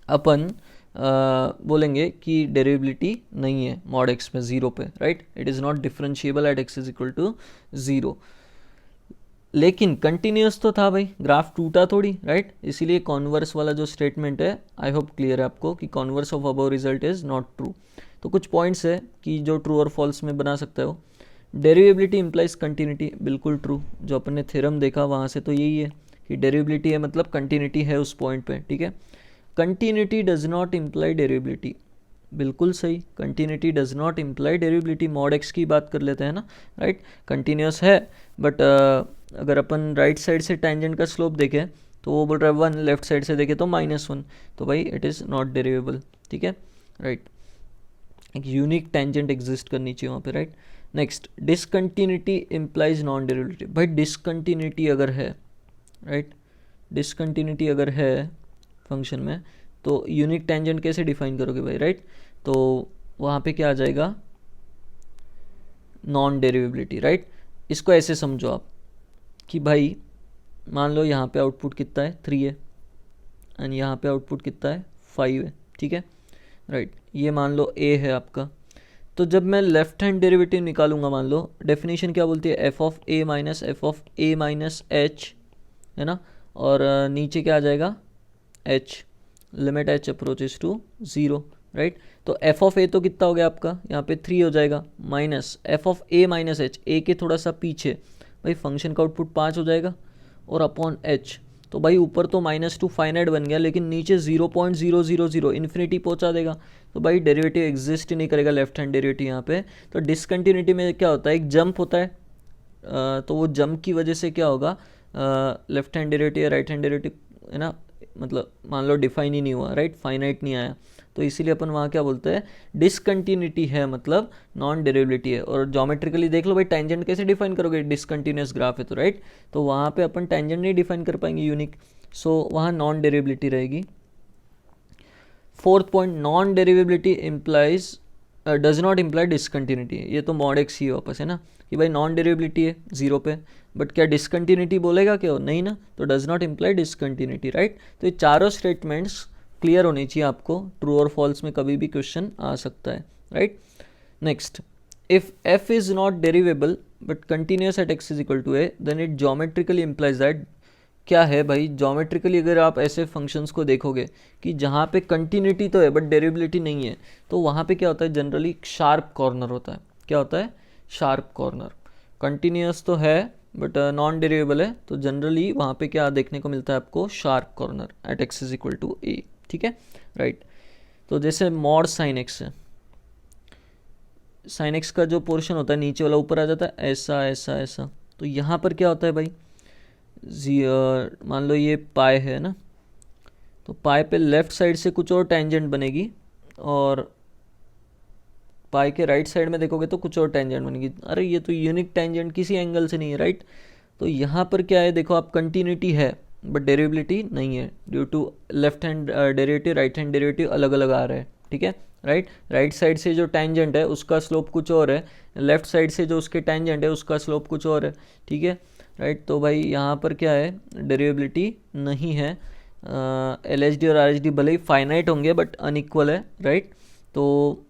अपन बोलेंगे कि डेरिवेबिलिटी नहीं है मॉड एक्स में 0 पे, right, it is not differentiable at x is equal to 0, लेकिन कंटिन्यूस तो था भाई, ग्राफ टूटा थोड़ी, राइट, इसीलिए कॉन्वर्स वाला जो स्टेटमेंट है आई होप क्लियर है आपको कि converse of above result is not true. तो कुछ पॉइंट्स है कि जो ट्रू और फॉल्स में बना सकते हो, डेरिवेबिलिटी इम्प्लाइज कंटिन्यूटी, बिल्कुल ट्रू, जो अपन ने थ्योरम देखा वहाँ से तो यही है कि डेरिवेबिलिटी है मतलब कंटिन्यूटी है उस पॉइंट पे, ठीक है। Continuity does not imply derivability, बिल्कुल सही, continuity does not imply derivability. Mod x की बात कर लेते हैं ना, राइट, कंटिन्यूस है बट अगर अपन राइट साइड से टेंजेंट का स्लोप देखें तो वो बोल रहा है 1, लेफ्ट साइड से देखें तो -1, तो भाई इट इज़ नॉट डेरिवेबल, ठीक है, राइट। एक यूनिक टेंजेंट एग्जिस्ट करनी चाहिए वहाँ पे, right. Next, discontinuity implies non derivability. भाई डिसकंटिन्यूटी अगर है, राइट, डिसकंटिन्यूटी अगर है फंक्शन में तो यूनिक टेंजेंट कैसे डिफाइन करोगे भाई, राइट। तो वहाँ पे क्या आ जाएगा, नॉन डेरिवेबिलिटी, राइट। इसको ऐसे समझो आप कि भाई मान लो यहाँ पे आउटपुट कितना है 3 है एंड यहाँ पे आउटपुट कितना है 5 है, ठीक है, राइट। ये मान लो a है आपका, तो जब मैं लेफ्ट हैंड डेरिवेटिव निकालूंगा, मान लो डेफिनेशन क्या बोलती है, f of a minus f of a minus h, है ना, और नीचे क्या आ जाएगा h, limit h approaches to 0, right. तो f ऑफ a तो कितना हो गया आपका, यहाँ पे 3 हो जाएगा, minus f of a minus h, a के थोड़ा सा पीछे, भाई फंक्शन का आउटपुट 5 हो जाएगा, और अपॉन h, तो भाई ऊपर तो -2 फाइनाइट बन गया लेकिन नीचे 0.000 इन्फिनिटी पहुंचा देगा, तो भाई डेरिवेटिव एग्जिस्ट ही नहीं करेगा लेफ्ट हैंड डेरिवेटिव यहाँ पे। तो डिसकंटिन्यूटी में क्या होता है, एक जंप होता है, तो वो जंप की वजह से क्या होगा, लेफ्ट हैंड डेरिवेटिव या राइट हैंड डेरिवेटिव, है ना, मतलब मान लो डिफाइन ही नहीं हुआ, राइट, फाइनाइट नहीं आया, तो इसीलिए अपन वहाँ क्या बोलते हैं, डिसकंटिन्यूटी है मतलब नॉन डेरिवेबिलिटी है। और ज्योमेट्रिकली देख लो भाई, टेंजेंट कैसे डिफाइन करोगे, डिसकंटिन्यूअस ग्राफ है तो, राइट, तो वहाँ पे अपन टेंजेंट नहीं डिफाइन कर पाएंगे यूनिक, सो वहाँ नॉन डेरिवेबिलिटी रहेगी। Fourth point, non derivability implies does not imply discontinuity, ये तो मॉड एक्स ही वापस है ना, कि भाई नॉन डेरिवेबिलिटी है 0 पे, बट क्या डिसकंटिन्यूटी बोलेगा क्या, नहीं ना, तो does not imply discontinuity, right. तो ये चारों स्टेटमेंट्स क्लियर होनी चाहिए आपको, ट्रू और फॉल्स में कभी भी क्वेश्चन आ सकता है, right. Next, if f is not derivable but continuous at x is equal to a, then it geometrically implies that, क्या है भाई, ज्योमेट्रिकली अगर आप ऐसे फंक्शंस को देखोगे कि जहाँ पे कंटिन्यूटी तो है बट डेरिवेबिलिटी नहीं है, तो वहाँ पे क्या होता है, जनरली शार्प कॉर्नर होता है, क्या होता है, शार्प कॉर्नर। कंटिन्यूस तो है बट नॉन डेरिवेबल है, तो जनरली वहाँ पे क्या देखने को मिलता है आपको, sharp corner at x is equal to a, ठीक है, राइट। तो जैसे मॉड साइन एक्स है, साइन एक्स का जो पोर्शन होता है नीचे वाला ऊपर आ जाता है, ऐसा ऐसा ऐसा, तो यहाँ पर क्या होता है भाई, मान लो ये पाई है ना, तो पाई पे लेफ्ट साइड से कुछ और टेंजेंट बनेगी और पाई के राइट साइड में देखोगे तो कुछ और टेंजेंट बनेगी, अरे ये तो यूनिक टेंजेंट किसी एंगल से नहीं है, राइट। तो यहाँ पर क्या है, देखो आप, कंटिन्यूटी है बट डेरिवेबिलिटी नहीं है, due to left hand derivative right hand derivative अलग अलग आ रहे हैं, ठीक है, राइट। राइट साइड से जो टेंजेंट है उसका स्लोप कुछ और है, लेफ्ट साइड से जो उसके टेंजेंट है उसका स्लोप कुछ और है, ठीक है, राइट। तो भाई यहाँ पर क्या है, डेरिवेबिलिटी नहीं है, LHD और RHD भले ही फाइनाइट होंगे बट अनइक्वल है, राइट। तो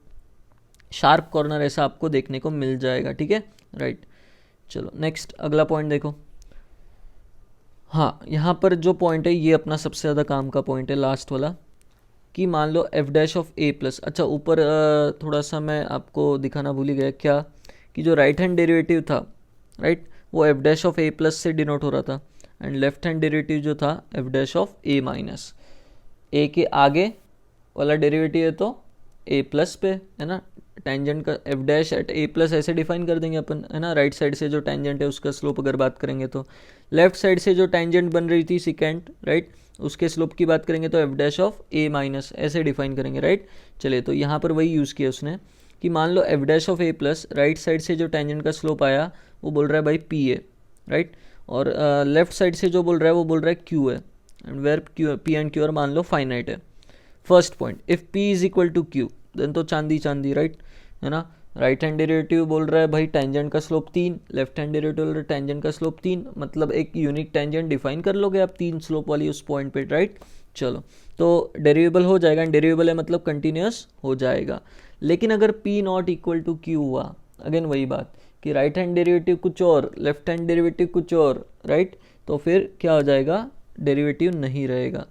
शार्प कॉर्नर ऐसा आपको देखने को मिल जाएगा, ठीक है, राइट। चलो नेक्स्ट अगला पॉइंट देखो, हाँ यहाँ पर जो पॉइंट है ये अपना सबसे ज़्यादा काम का पॉइंट है, लास्ट वाला, कि मान लो f dash of a plus, अच्छा ऊपर थोड़ा सा मैं आपको दिखाना भूल ही गया, क्या, कि जो राइट हैंड डेरिवेटिव था, राइट, वो f dash of a plus से डिनोट हो रहा था, एंड लेफ्ट हैंड डेरिवेटिव जो था f dash of a minus, a के आगे वाला डेरिवेटिव है तो a प्लस पे, है ना, टेंजेंट का f dash at a plus ऐसे डिफाइन कर देंगे अपन, है ना, राइट साइड से जो टेंजेंट है उसका स्लोप अगर बात करेंगे तो, लेफ्ट साइड से जो टेंजेंट बन रही थी सिकेंट, राइट, उसके स्लोप की बात करेंगे तो f dash of a minus ऐसे डिफाइन करेंगे, राइट। चलिए तो यहाँ पर वही यूज़ किया उसने कि मान लो f dash of a plus, right side से जो टेंजेंट का स्लोप आया वो बोल रहा है भाई p है, राइट, और लेफ्ट साइड से जो बोल रहा है वो बोल रहा है q है, and where p and q मान लो फाइनाइट है। First point, if p is equal to q, then तो चांदी चांदी, राइट, है ना। राइट हैंड डेरिवेटिव बोल रहा है भाई टेंजेंट का स्लोप 3, लेफ्ट हैंड डेरिवेटिव बोल रहा है टेंजेंट का स्लोप 3, मतलब एक यूनिक टेंजेंट डिफाइन कर लोगे आप 3 स्लोप वाली उस पॉइंट पे, राइट। चलो तो डेरिवेबल हो जाएगा, एंड डेरिवेबल है मतलब कंटिन्यूस हो जाएगा। लेकिन अगर p not equal to q हुआ, अगेन वही बात कि राइट हैंड डेरिवेटिव कुछ और, लेफ्ट हैंड डेरिवेटिव कुछ और, राइट, तो फिर क्या हो जाएगा, डेरिवेटिव नहीं रहेगा,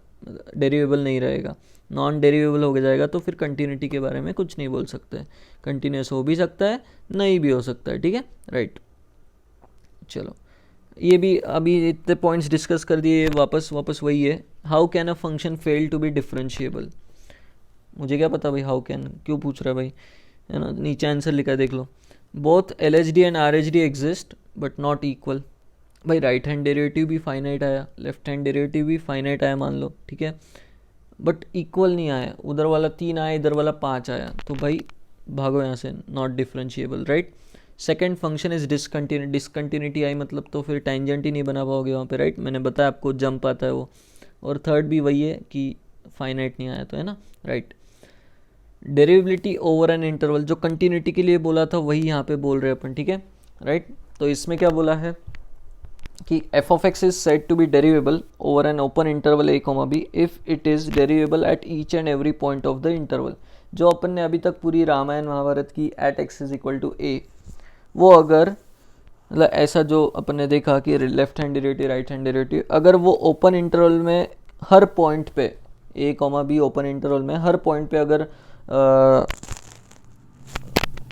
डेरिवेबल नहीं रहेगा, नॉन डेरिवेबल हो जाएगा तो फिर कंटिन्यूटी के बारे में कुछ नहीं बोल सकते। कंटिन्यूस हो भी सकता है, नहीं भी हो सकता है, ठीक है, राइट। चलो ये भी अभी इतने पॉइंट्स डिस्कस कर दिए, वापस वही है, how can a function fail to be differentiable. मुझे क्या पता भाई हाउ कैन क्यों पूछ रहा है भाई, है ना, नीचे आंसर लिखा है देख लो। Both LHD and RHD exist but not equal. भाई राइट हैंड डेरिवेटिव भी फाइनाइट आया, लेफ्ट हैंड डेरिवेटिव भी फाइनाइट आया मान लो, ठीक है, बट इक्वल नहीं आया, उधर वाला 3 आया, इधर वाला 5 आया, तो भाई भागो यहाँ से, not differentiable, right. Second function is discontinuity आई मतलब तो फिर टेंजेंट ही नहीं बना पाओगे वहाँ पे, राइट, मैंने बताया आपको जंप आता है वो। और थर्ड भी वही है कि फाइनाइट नहीं आया तो, है ना, राइट। डेरिवेबिलिटी ओवर एन इंटरवल, जो कंटिन्यूटी के लिए बोला था वही यहाँ पे बोल रहे हैं अपन, ठीक है, राइट। तो इसमें क्या बोला है कि f of x is said to be derivable over an open interval a, b if it is derivable at each and every point of the interval। जो अपन ने अभी तक पूरी रामायण महाभारत की at x is equal to a, वो अगर मतलब ऐसा जो अपन ने देखा कि left hand derivative right hand derivative, अगर वो ओपन इंटरवल में हर पॉइंट पे a, b ओपन इंटरवल में हर पॉइंट पे अगर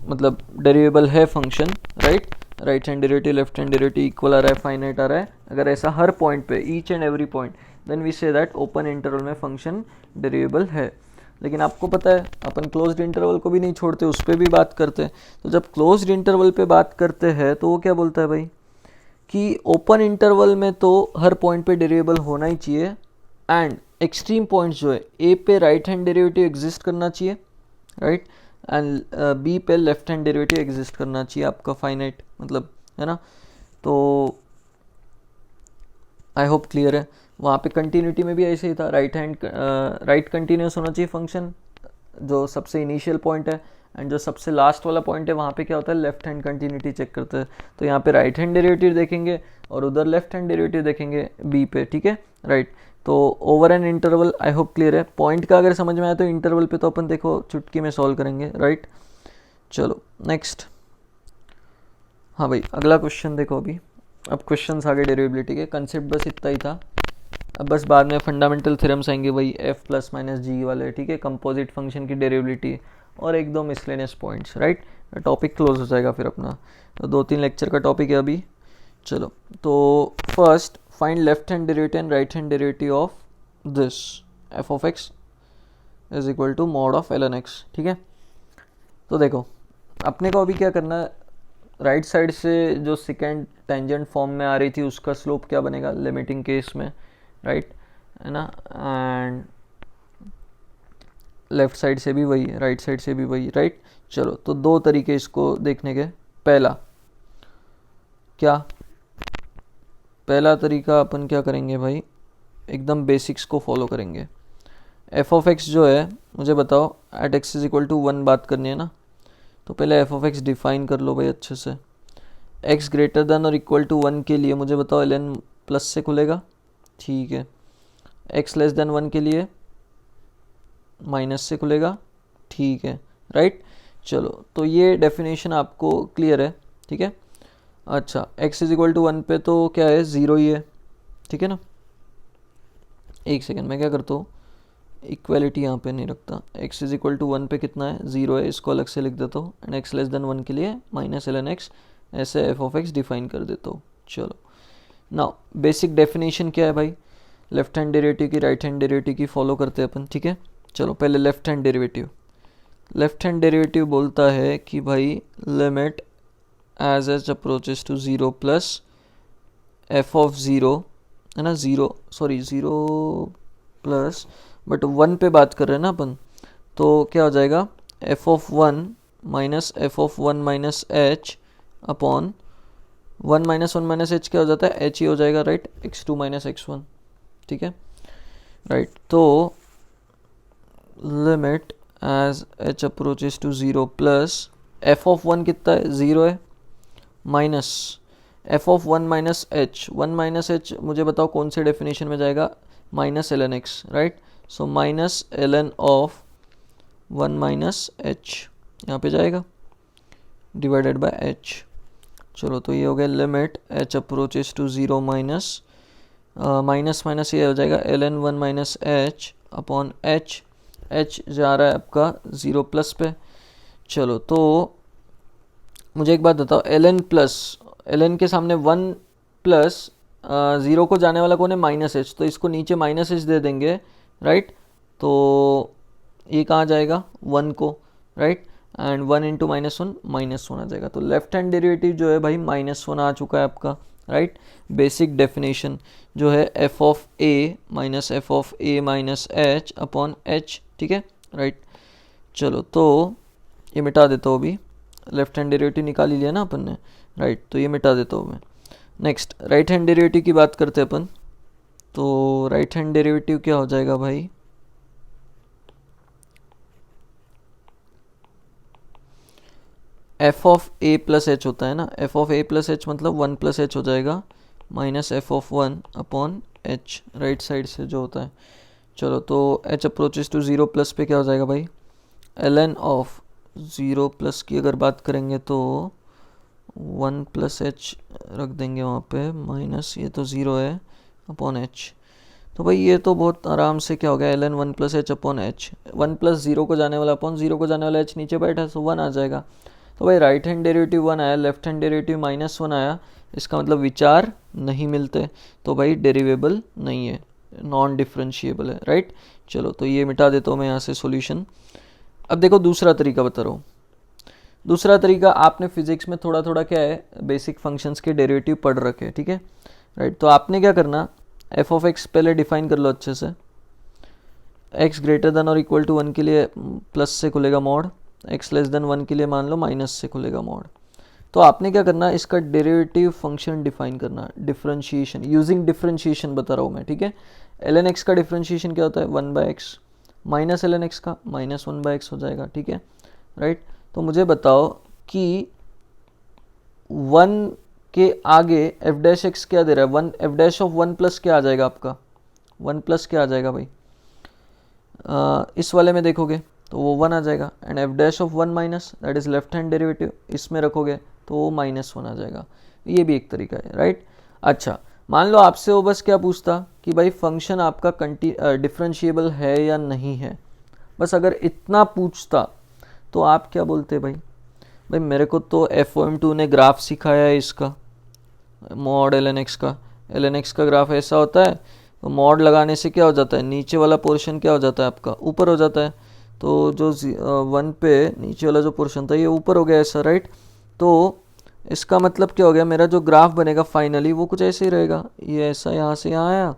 मतलब डेरिवेबल है function, right, right hand derivative left hand derivative equal आ रहा है, फाइनाइट आ रहा है, अगर ऐसा हर पॉइंट पे each and every point, then we say that open interval में फंक्शन डेरिवेबल है। लेकिन आपको पता है अपन क्लोज्ड इंटरवल को भी नहीं छोड़ते, उस पर भी बात करते हैं। तो जब क्लोज्ड इंटरवल पे बात करते हैं तो वो क्या बोलता है भाई कि ओपन इंटरवल में तो हर पॉइंट पे डेरिवेबल होना ही चाहिए, एंड एक्सट्रीम पॉइंट्स जो है ए पे राइट हैंड डेरिवेटिव एग्जिस्ट करना चाहिए, राइट, एंड बी पे लेफ्ट हैंड डेरिवेटिव एग्जिस्ट करना चाहिए आपका फाइनाइट, मतलब, है ना। तो आई होप क्लियर है। वहाँ पे कंटिन्यूटी में भी ऐसे ही था, राइट कंटिन्यूस होना चाहिए फंक्शन जो सबसे इनिशियल पॉइंट है, एंड जो सबसे लास्ट वाला पॉइंट है वहाँ पे क्या होता है, लेफ्ट हैंड कंटिन्यूटी चेक करते हैं। तो यहाँ पे राइट हैंड डेरिवेटिव देखेंगे और उधर लेफ्ट हैंड डेरिवेटिव देखेंगे बी पे, ठीक है, राइट। तो over an interval I hope clear है। पॉइंट का अगर समझ में आया तो इंटरवल पे तो अपन देखो चुटकी में सॉल्व करेंगे, राइट। चलो नेक्स्ट, हाँ भाई अगला क्वेश्चन देखो। अभी अब क्वेश्चंस आगे डेरिवेबिलिटी के, कंसेप्ट बस इतना ही था। अब बस बाद में फंडामेंटल थ्योरम्स आएंगे वही f प्लस माइनस जी वाले, ठीक है, कंपोजिट फंक्शन की डेरिवेबिलिटी और एक दो miscellaneous points, right. Topic close हो जाएगा फिर अपना, तो 2-3 लेक्चर का टॉपिक है अभी। चलो तो first find left hand derivative and right hand derivative of this f of x is equal to mod of ln x, ठीक है। तो देखो अपने को अभी क्या करना है, राइट साइड से जो सेकेंड टेंजेंट फॉर्म में आ रही थी उसका स्लोप क्या बनेगा लिमिटिंग केस में, राइट, है ना, एंड लेफ्ट साइड से भी वही, राइट साइड से भी वही, राइट। चलो तो दो तरीके इसको देखने के। पहला तरीका अपन क्या करेंगे भाई, एकदम बेसिक्स को फॉलो करेंगे। f ऑफ x जो है मुझे बताओ, at x is equal to 1 बात करनी है ना, तो पहले f ऑफ x डिफाइन कर लो भाई अच्छे से। x ग्रेटर देन और इक्वल टू 1 के लिए मुझे बताओ ln प्लस से खुलेगा, ठीक है। x लेस देन 1 के लिए माइनस से खुलेगा, ठीक है, राइट। चलो तो ये डेफिनेशन आपको क्लियर है, ठीक है। अच्छा x इज इक्वल टू 1 पे तो क्या है, 0 ही है, ठीक है ना। एक सेकेंड मैं क्या करता हूँ, इक्वालिटी यहाँ पे नहीं रखता, x इज इक्वल टू 1 पे कितना है, 0 है, इसको अलग से लिख देता हूँ, एंड x लेस देन 1 के लिए माइनस ln x, ऐसे f ऑफ x डिफाइन कर देता हूँ। चलो नाउ बेसिक डेफिनेशन क्या है भाई, लेफ्ट हैंड डेरिवेटिव की राइट हैंड डेरिवेटिव की फॉलो करते हैं अपन, ठीक है। चलो पहले लेफ्ट हैंड डेरिवेटिव बोलता है कि भाई limit as h approaches to 0 plus f of 0, है ना, 0 प्लस, बट 1 पे बात कर रहे हैं ना अपन, तो क्या हो जाएगा f of 1 minus f of 1 minus h upon 1 minus 1 minus h क्या हो जाता है, h ही हो जाएगा, राइट, x2 माइनस x1, ठीक है, राइट। तो limit as h approaches to 0 plus f of 1 कितना है, 0 है, minus f of 1 minus h, 1 minus h मुझे बताओ कौन से डेफिनेशन में जाएगा, minus ln x, right. So minus ln of 1 minus h यहाँ पे जाएगा डिवाइडेड बाय h। चलो तो ये हो गया limit h approaches to 0 minus minus minus ये हो जाएगा ln 1 minus h upon h, h जा रहा है आपका 0 प्लस पे। चलो तो मुझे एक बात बताओ, ln प्लस, ln के सामने 1 प्लस 0 को जाने वाला कौन है, माइनस एच, तो इसको नीचे माइनस एच दे देंगे, राइट। तो ये कहाँ जाएगा 1 को, राइट, एंड 1 इंटू -1 आ जाएगा। तो लेफ्ट हैंड डेरिवेटिव जो है भाई -1 आ चुका है आपका, राइट। बेसिक डेफिनेशन जो है f of a minus f of a minus h upon H, ठीक है, राइट। चलो तो ये मिटा देता हूँ, अभी लेफ्ट हैंड डेरिवेटिव निकाल ही लिया ना अपन ने, राइट, तो ये मिटा देता हूँ मैं। नेक्स्ट राइट हैंड डेरिवेटिव की बात करते हैं अपन। तो राइट हैंड डेरिवेटिव क्या हो जाएगा भाई, F of a plus H होता है ना, F of a plus H मतलब 1 प्लस एच हो जाएगा minus f of 1 upon H, right side से जो होता है। चलो तो एच अप्रोचेस टू 0 प्लस पे क्या हो जाएगा भाई, ln ऑफ 0 प्लस की अगर बात करेंगे तो 1 प्लस एच रख देंगे वहाँ पे, माइनस ये तो 0 है अपॉन एच। तो भाई ये तो बहुत आराम से क्या हो गया, ln 1 plus H upon H, 1 plus 0 को जाने वाला अपॉन 0 को जाने वाला एच नीचे बैठा, सो 1 आ जाएगा। तो भाई राइट हैंड डेरिवेटिव 1 आया, लेफ्ट हैंड डेरिवेटिव -1 आया, इसका मतलब विचार नहीं मिलते, तो भाई डेरिवेबल नहीं है, नॉन डिफरेंशिएबल है, राइट। चलो तो ये मिटा देता हूँ मैं यहाँ से सॉल्यूशन। अब देखो दूसरा तरीका बता रहा हूँ। दूसरा तरीका, आपने फिजिक्स में थोड़ा थोड़ा क्या है, बेसिक फंक्शंस के डेरिवेटिव पढ़ रखे, ठीक है, राइट। तो आपने क्या करना, एफ ऑफ एक्स पहले डिफाइन कर लो अच्छे से। एक्स ग्रेटर देन और इक्वल टू 1 के लिए प्लस से खुलेगा मॉड, एक्स लेस देन 1 के लिए मान लो माइनस से खुलेगा मॉड। तो आपने क्या करना, इसका डेरिवेटिव फंक्शन डिफाइन करना, डिफरेंशिएशन, यूजिंग डिफरेंशिएशन बता रहा हूँ मैं, ठीक है। ln x का डिफरेंशिएशन क्या होता है, 1/x, माइनस ln x का -1/x हो जाएगा, ठीक है, राइट। तो मुझे बताओ कि 1 के आगे एफ डैश एक्स क्या दे रहा है, 1 एफ डैश ऑफ 1 प्लस क्या आ जाएगा आपका, 1 प्लस क्या आ जाएगा भाई, इस वाले में देखोगे तो वो 1 आ जाएगा, and F dash of 1 minus that is left hand derivative, इसमें रखोगे तो वो -1 आ जाएगा। ये भी एक तरीका है, राइट। अच्छा मान लो आपसे वो बस क्या पूछता कि भाई फंक्शन आपका डिफरेंशिएबल है या नहीं है, बस अगर इतना पूछता तो आप क्या बोलते भाई, भाई मेरे को तो FOM2 ने ग्राफ सिखाया है इसका, मॉड ln x का, ln x का ग्राफ ऐसा होता है, तो मॉड लगाने से क्या हो जाता है, नीचे वाला पोर्शन क्या हो जाता है आपका, ऊपर हो जाता है। तो जो 1 पे नीचे वाला जो पोर्शन था ये ऊपर हो गया ऐसा, राइट। तो इसका मतलब क्या हो गया, मेरा जो ग्राफ बनेगा फाइनली वो कुछ ऐसे ही रहेगा, ये ऐसा यहाँ से यहाँ आया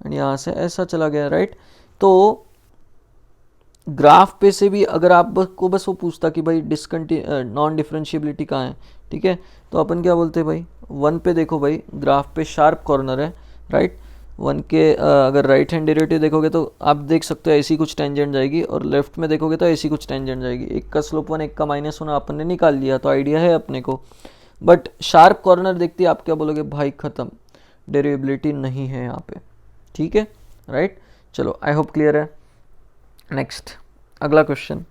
एंड यहाँ से ऐसा चला गया, राइट। तो ग्राफ पे से भी अगर आपको बस वो पूछता कि भाई नॉन डिफरेंशिएबिलिटी कहाँ है, ठीक है, तो अपन क्या बोलते हैं भाई, 1 पे देखो भाई ग्राफ पे शार्प कॉर्नर है, राइट। 1 के अगर राइट हैंड डेरिवेटिव देखोगे तो आप देख सकते हो ऐसी कुछ टेंजेंट जाएगी, और लेफ्ट में देखोगे तो ऐसी कुछ टेंजेंट जाएगी, एक का स्लोप 1 एक का -1 अपन ने निकाल लिया, तो आइडिया है अपने को। बट शार्प कॉर्नर देखती है आप क्या बोलोगे, भाई ख़त्म, डेरिवेबिलिटी नहीं है यहाँ पे, ठीक है, राइट। चलो आई होप क्लियर है। नेक्स्ट अगला question,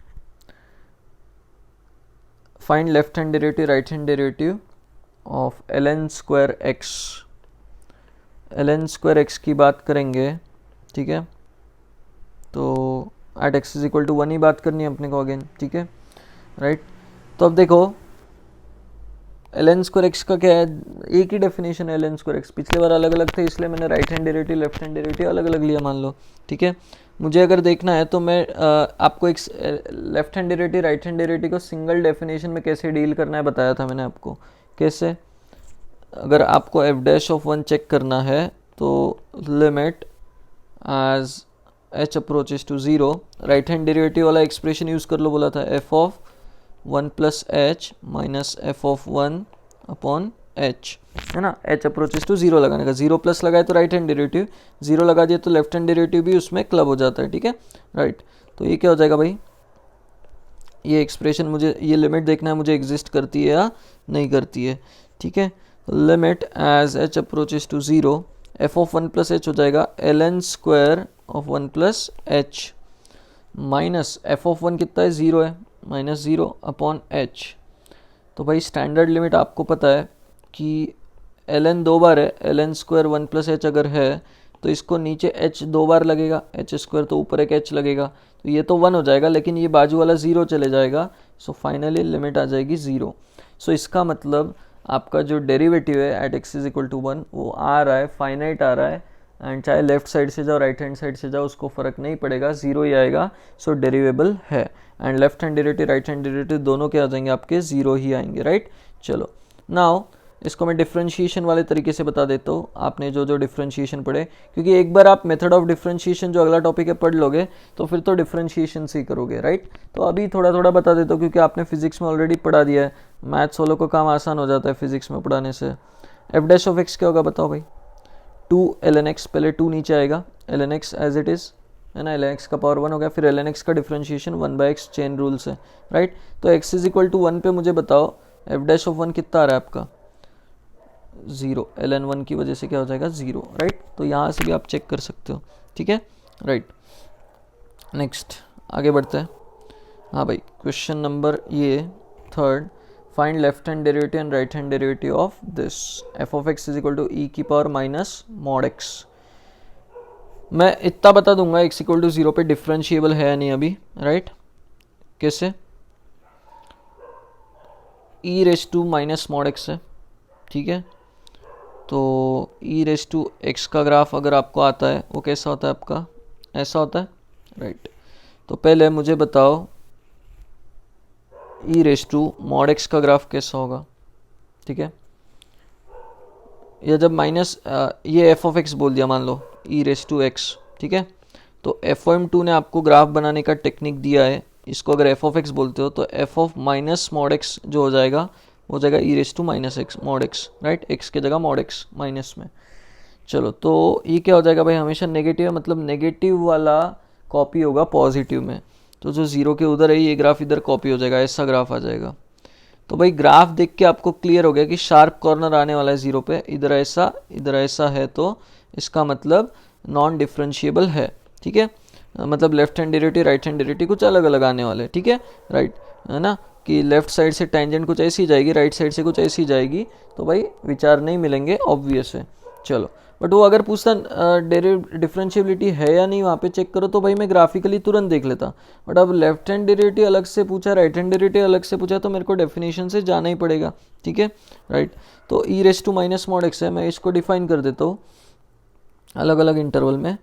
find left hand derivative right hand derivative of ln square x. ln square x की बात करेंगे, ठीक है, तो at x is equal to 1 ही बात करनी है अपने को अगेन, ठीक है, राइट। तो अब देखो ln स्क्वायर एक्स का क्या है, एक ही डेफिनेशन है ln स्क्वायर एक्स, पिछले बार अलग अलग थे इसलिए मैंने right hand derivative left hand derivative अलग अलग लिया मान लो, ठीक है। मुझे अगर देखना है तो मैं आपको एक left hand derivative right hand derivative को सिंगल डेफिनेशन में कैसे डील करना है बताया था मैंने आपको, कैसे, अगर आपको एफ डैश ऑफ 1 चेक करना है तो limit as h approaches to 0, right hand derivative वाला एक्सप्रेशन यूज़ कर लो, बोला था f of 1 plus h minus f of 1 upon h, है ना, एच अप्रोचेस टू 0 लगाने का, 0 प्लस लगाए तो राइट हैंड डेरिवेटिव, 0 लगा दिया तो लेफ्ट हैंड डेरिवेटिव भी उसमें क्लब हो जाता है, ठीक है, राइट। तो ये क्या हो जाएगा भाई, ये एक्सप्रेशन मुझे, ये लिमिट देखना है मुझे एग्जिस्ट करती है या नहीं करती है, ठीक है। Limit as h approaches to 0, f of 1 plus h हो जाएगा ln square of 1 plus h minus f of 1 कितना है, 0 है, -0 अपॉन एच। तो भाई स्टैंडर्ड लिमिट आपको पता है कि ln 2 बार है, ln स्क्वायर 1 प्लस एच अगर है तो इसको नीचे h 2 बार लगेगा, एच स्क्वायर तो ऊपर एक h लगेगा, तो ये तो 1 हो जाएगा, लेकिन ये बाजू वाला 0 चले जाएगा। सो फाइनली लिमिट आ जाएगी 0। सो इसका मतलब आपका जो डेरिवेटिव है at x is equal to 1 वो आ रहा है, फाइनाइट आ रहा है, एंड चाहे लेफ्ट साइड से जाओ राइट हैंड साइड से जाओ उसको फ़र्क नहीं पड़ेगा, 0 ही आएगा। सो डेरिवेबल है, and left hand derivative right hand derivative दोनों क्या आ जाएंगे आपके 0 ही आएंगे, राइट। चलो नाउ इसको मैं डिफरेंशिएशन वाले तरीके से बता देता हूँ, आपने जो जो डिफरेंशिएशन पढ़े, क्योंकि एक बार आप मेथड ऑफ डिफरेंशिएशन जो अगला टॉपिक है पढ़ लोगे तो फिर तो डिफरेंशिएशन से ही करोगे, राइट। तो अभी थोड़ा थोड़ा बता देता हूँ क्योंकि आपने फिजिक्स में ऑलरेडी पढ़ा दिया है, मैथ्स वालों को काम आसान हो जाता है फिजिक्स में पढ़ाने से। एफ डैश ऑफ एक्स क्या होगा बताओ भाई, 2 ln x, पहले 2 नीचे आएगा, ln x as it is है ना, ln x का पावर 1 हो गया, फिर ln x का डिफरेंशिएशन 1/x चेन रूल से, राइट। तो x इज इक्वल टू 1 पे मुझे बताओ एफ डैश ऑफ 1 कितना आ रहा है आपका, 0, ln 1 की वजह से क्या हो जाएगा 0, राइट। तो यहाँ से भी आप चेक कर सकते हो, ठीक है, राइट। नेक्स्ट आगे बढ़ते हैं। हाँ भाई, क्वेश्चन नंबर ये third, find left hand derivative and right hand derivative of this f of x is equal to e की पावर माइनस मॉड एक्स। मैं इतना बता दूंगा एक्स इक्वल टू 0 पे डिफरेंशिएबल है या नहीं अभी, राइट। कैसे, e raise to minus mod x है, ठीक है। तो ई रेस टू एक्स का ग्राफ अगर आपको आता है वो कैसा होता है आपका, ऐसा होता है, राइट। तो पहले मुझे बताओ ई रेस टू मॉड एक्स का ग्राफ कैसा होगा, ठीक है। या जब माइनस ये एफ ऑफ एक्स बोल दिया मान लो ई रेस टू एक्स, ठीक है। तो FOM2 ने आपको ग्राफ बनाने का टेक्निक दिया है, इसको अगर एफ ऑफ एक्स बोलते हो तो f of minus mod x जो हो जाएगा हो जाएगा e raise to minus x mod x, right. X की जगह मॉड एक्स माइनस में। चलो तो ये क्या हो जाएगा भाई, हमेशा नेगेटिव है, मतलब नेगेटिव वाला कॉपी होगा पॉजिटिव में, तो जो 0 के उधर है ये ग्राफ इधर कॉपी हो जाएगा, ऐसा ग्राफ आ जाएगा। तो भाई ग्राफ देख के आपको क्लियर हो गया कि शार्प कॉर्नर आने वाला है 0 पे, इधर ऐसा है, तो इसका मतलब नॉन डिफरेंशिएबल है, ठीक है। मतलब left hand derivative right hand derivative कुछ अलग अलग आने वाले, ठीक है, राइट, है ना, कि लेफ्ट साइड से टेंजेंट कुछ ऐसी जाएगी, राइट साइड से कुछ ऐसी जाएगी, तो भाई विचार नहीं मिलेंगे, ऑब्वियस है। चलो बट वो अगर पूछता डिफरेंशिएबिलिटी है या नहीं वहाँ पे चेक करो, तो भाई मैं ग्राफिकली तुरंत देख लेता। बट अब लेफ्ट हैंड डेरिवेटिव अलग से पूछा, राइट हैंड डेरिवेटिव अलग से पूछा, तो मेरे को डेफिनेशन से जाना ही पड़ेगा, ठीक है, राइट। तो e raise to minus mod x है, मैं इसको डिफाइन कर देता हूँ अलग अलग इंटरवल में।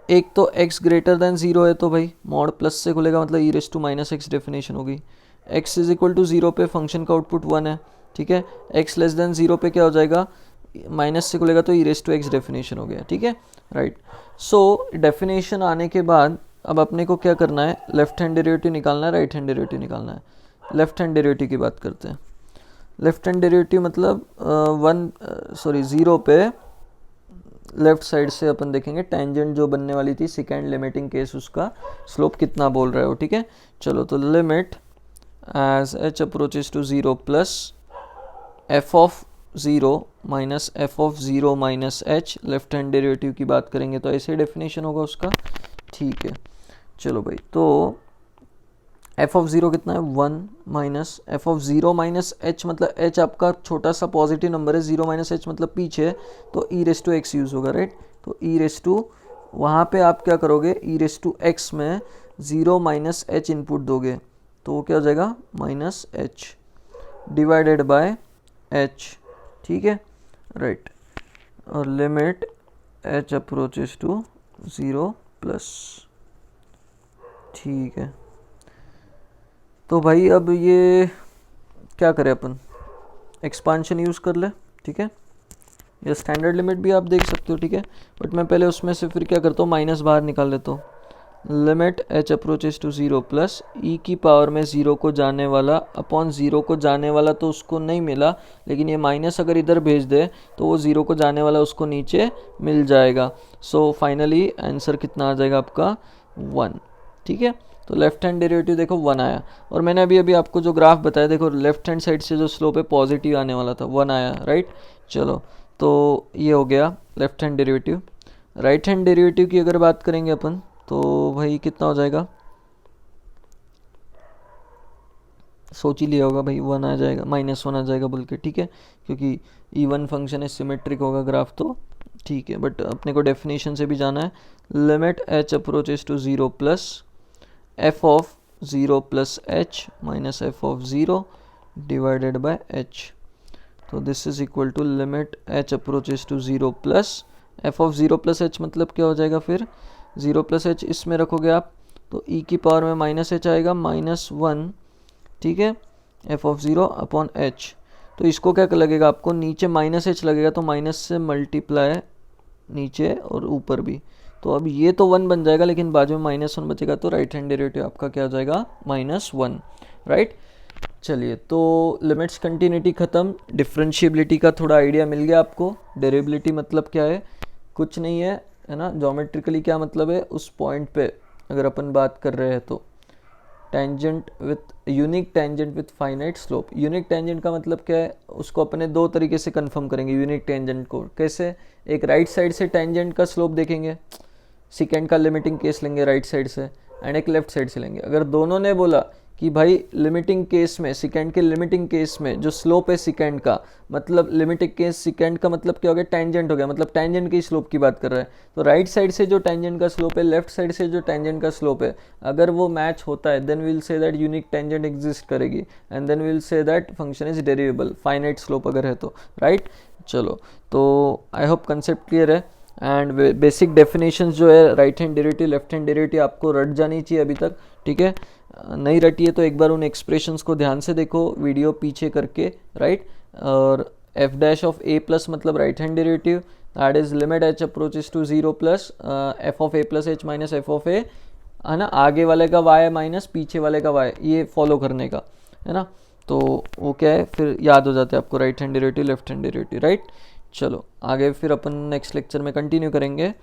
एक तो x ग्रेटर देन 0 है तो भाई मॉड प्लस से खुलेगा, मतलब e raise to minus x definition होगी। x इज इक्वल टू 0 पे फंक्शन का आउटपुट 1 है, ठीक है। x लेस देन 0 पे क्या हो जाएगा, माइनस से खुलेगा तो e raise to x definition हो गया, ठीक है, राइट। सो डेफिनेशन आने के बाद अब अपने को क्या करना है, लेफ्ट हैंड डेरिवेटिव निकालना है, राइट हैंड डेरिवेटिव निकालना है। लेफ्ट हैंड डेरिवेटिव की बात करते हैं। लेफ्ट हैंड डेरिवेटिव मतलब 0 पे लेफ्ट साइड से अपन देखेंगे टेंजेंट जो बनने वाली थी, सेकेंड लिमिटिंग केस, उसका स्लोप कितना बोल रहे हो, ठीक है। चलो तो limit as h approaches to 0 plus f of 0 minus f of 0 minus h, left hand derivative की बात करेंगे तो ऐसे डेफिनेशन होगा उसका, ठीक है। चलो भाई तो f ऑफ 0 कितना है 1 minus f of 0 minus h, मतलब h आपका छोटा सा पॉजिटिव नंबर है, 0 माइनस h मतलब पीछे, तो e raise to x use होगा, राइट। तो e रेस टू वहाँ पे आप क्या करोगे, e रेस टू x में 0 माइनस h इनपुट दोगे तो वो क्या हो जाएगा minus h divided by h, ठीक है, राइट। और limit h approaches to 0 plus, ठीक है। तो भाई अब ये क्या करें अपन, एक्सपांशन यूज़ कर ले, ठीक है, या स्टैंडर्ड लिमिट भी आप देख सकते हो, ठीक है। बट मैं पहले उसमें से फिर क्या करता हूँ, माइनस बाहर निकाल लेता हूँ। Limit h approaches to 0 plus e की पावर में 0 को जाने वाला अपॉन 0 को जाने वाला, तो उसको नहीं मिला, लेकिन ये माइनस अगर इधर भेज दे तो वो 0 को जाने वाला उसको नीचे मिल जाएगा। सो फाइनली आंसर कितना आ जाएगा आपका 1, ठीक है। तो लेफ्ट हैंड डेरिवेटिव देखो 1 आया, और मैंने अभी आपको जो ग्राफ बताया देखो लेफ्ट हैंड साइड से जो स्लोप है पॉजिटिव आने वाला था, 1 आया, राइट। चलो तो ये हो गया left hand derivative. Right hand derivative की अगर बात करेंगे अपन तो भाई कितना हो जाएगा, सोच ही लिया होगा भाई 1 आ जाएगा, -1 आ जाएगा बोल के, ठीक है, क्योंकि इवन फंक्शन है, सिमेट्रिक होगा ग्राफ तो ठीक है। बट अपने को डेफिनेशन से भी जाना है, limit h approaches to 0 plus f of 0 plus h minus f of 0 divided by h। तो this is equal to limit h approaches to 0 plus f of 0 plus h, मतलब क्या हो जाएगा फिर 0 प्लस h इसमें रखोगे आप तो e की पावर में माइनस h आएगा -1, ठीक है, f ऑफ 0 अपॉन h। तो इसको क्या लगेगा आपको, नीचे -h लगेगा तो माइनस से मल्टीप्लाई नीचे और ऊपर भी, तो अब ये तो 1 बन जाएगा लेकिन बाद में -1 बचेगा, तो राइट हैंड डेरिवेटिव आपका क्या हो जाएगा -1, राइट। चलिए, तो लिमिट्स कंटिन्यूटी ख़त्म, डिफरेंशिएबिलिटी का थोड़ा आइडिया मिल गया आपको। डेरिवेबिलिटी मतलब क्या है, कुछ नहीं है ना, ज्योमेट्रिकली क्या मतलब है, उस पॉइंट पे अगर अपन बात कर रहे हैं तो tangent with unique tangent with finite slope. Unique tangent का मतलब क्या है, उसको अपने दो तरीके से कंफर्म करेंगे यूनिक टेंजेंट को। कैसे, एक राइट साइड से टेंजेंट का स्लोप देखेंगे, सेकेंड का लिमिटिंग केस लेंगे राइट साइड से, एंड एक लेफ्ट साइड से लेंगे। अगर दोनों ने बोला कि भाई लिमिटिंग केस में, सेकेंड के लिमिटिंग केस में जो स्लोप है सेकेंड का, मतलब लिमिटिंग केस सेकेंड का मतलब क्या हो गया, टेंजेंट हो गया, मतलब टेंजेंट की स्लोप की बात कर रहा है। तो राइट साइड से जो टेंजेंट का स्लोप है, लेफ्ट साइड से जो टेंजेंट का स्लोप है, अगर वो मैच होता है then will say that unique tangent exist करेगी, and then will say that function is derivable, finite slope अगर है तो, राइट। चलो, तो आई होप कंसेप्ट क्लियर है। एंड बेसिक डेफिनेशंस जो है right hand derivative, left hand derivative आपको रट जानी चाहिए अभी तक, ठीक है। नहीं रटी है तो एक बार उन एक्सप्रेशंस को ध्यान से देखो, वीडियो पीछे करके, राइट। और f dash of a plus मतलब right hand derivative, that is limit h approaches to 0 plus f of a plus h minus f of a, है ना, आगे वाले का वाई माइनस पीछे वाले का वाई, ये फॉलो करने का, है ना। तो वो क्या है, फिर याद हो जाता है आपको right hand derivative, left hand derivative, right. चलो आगे फिर अपन नेक्स्ट लेक्चर में कंटिन्यू करेंगे।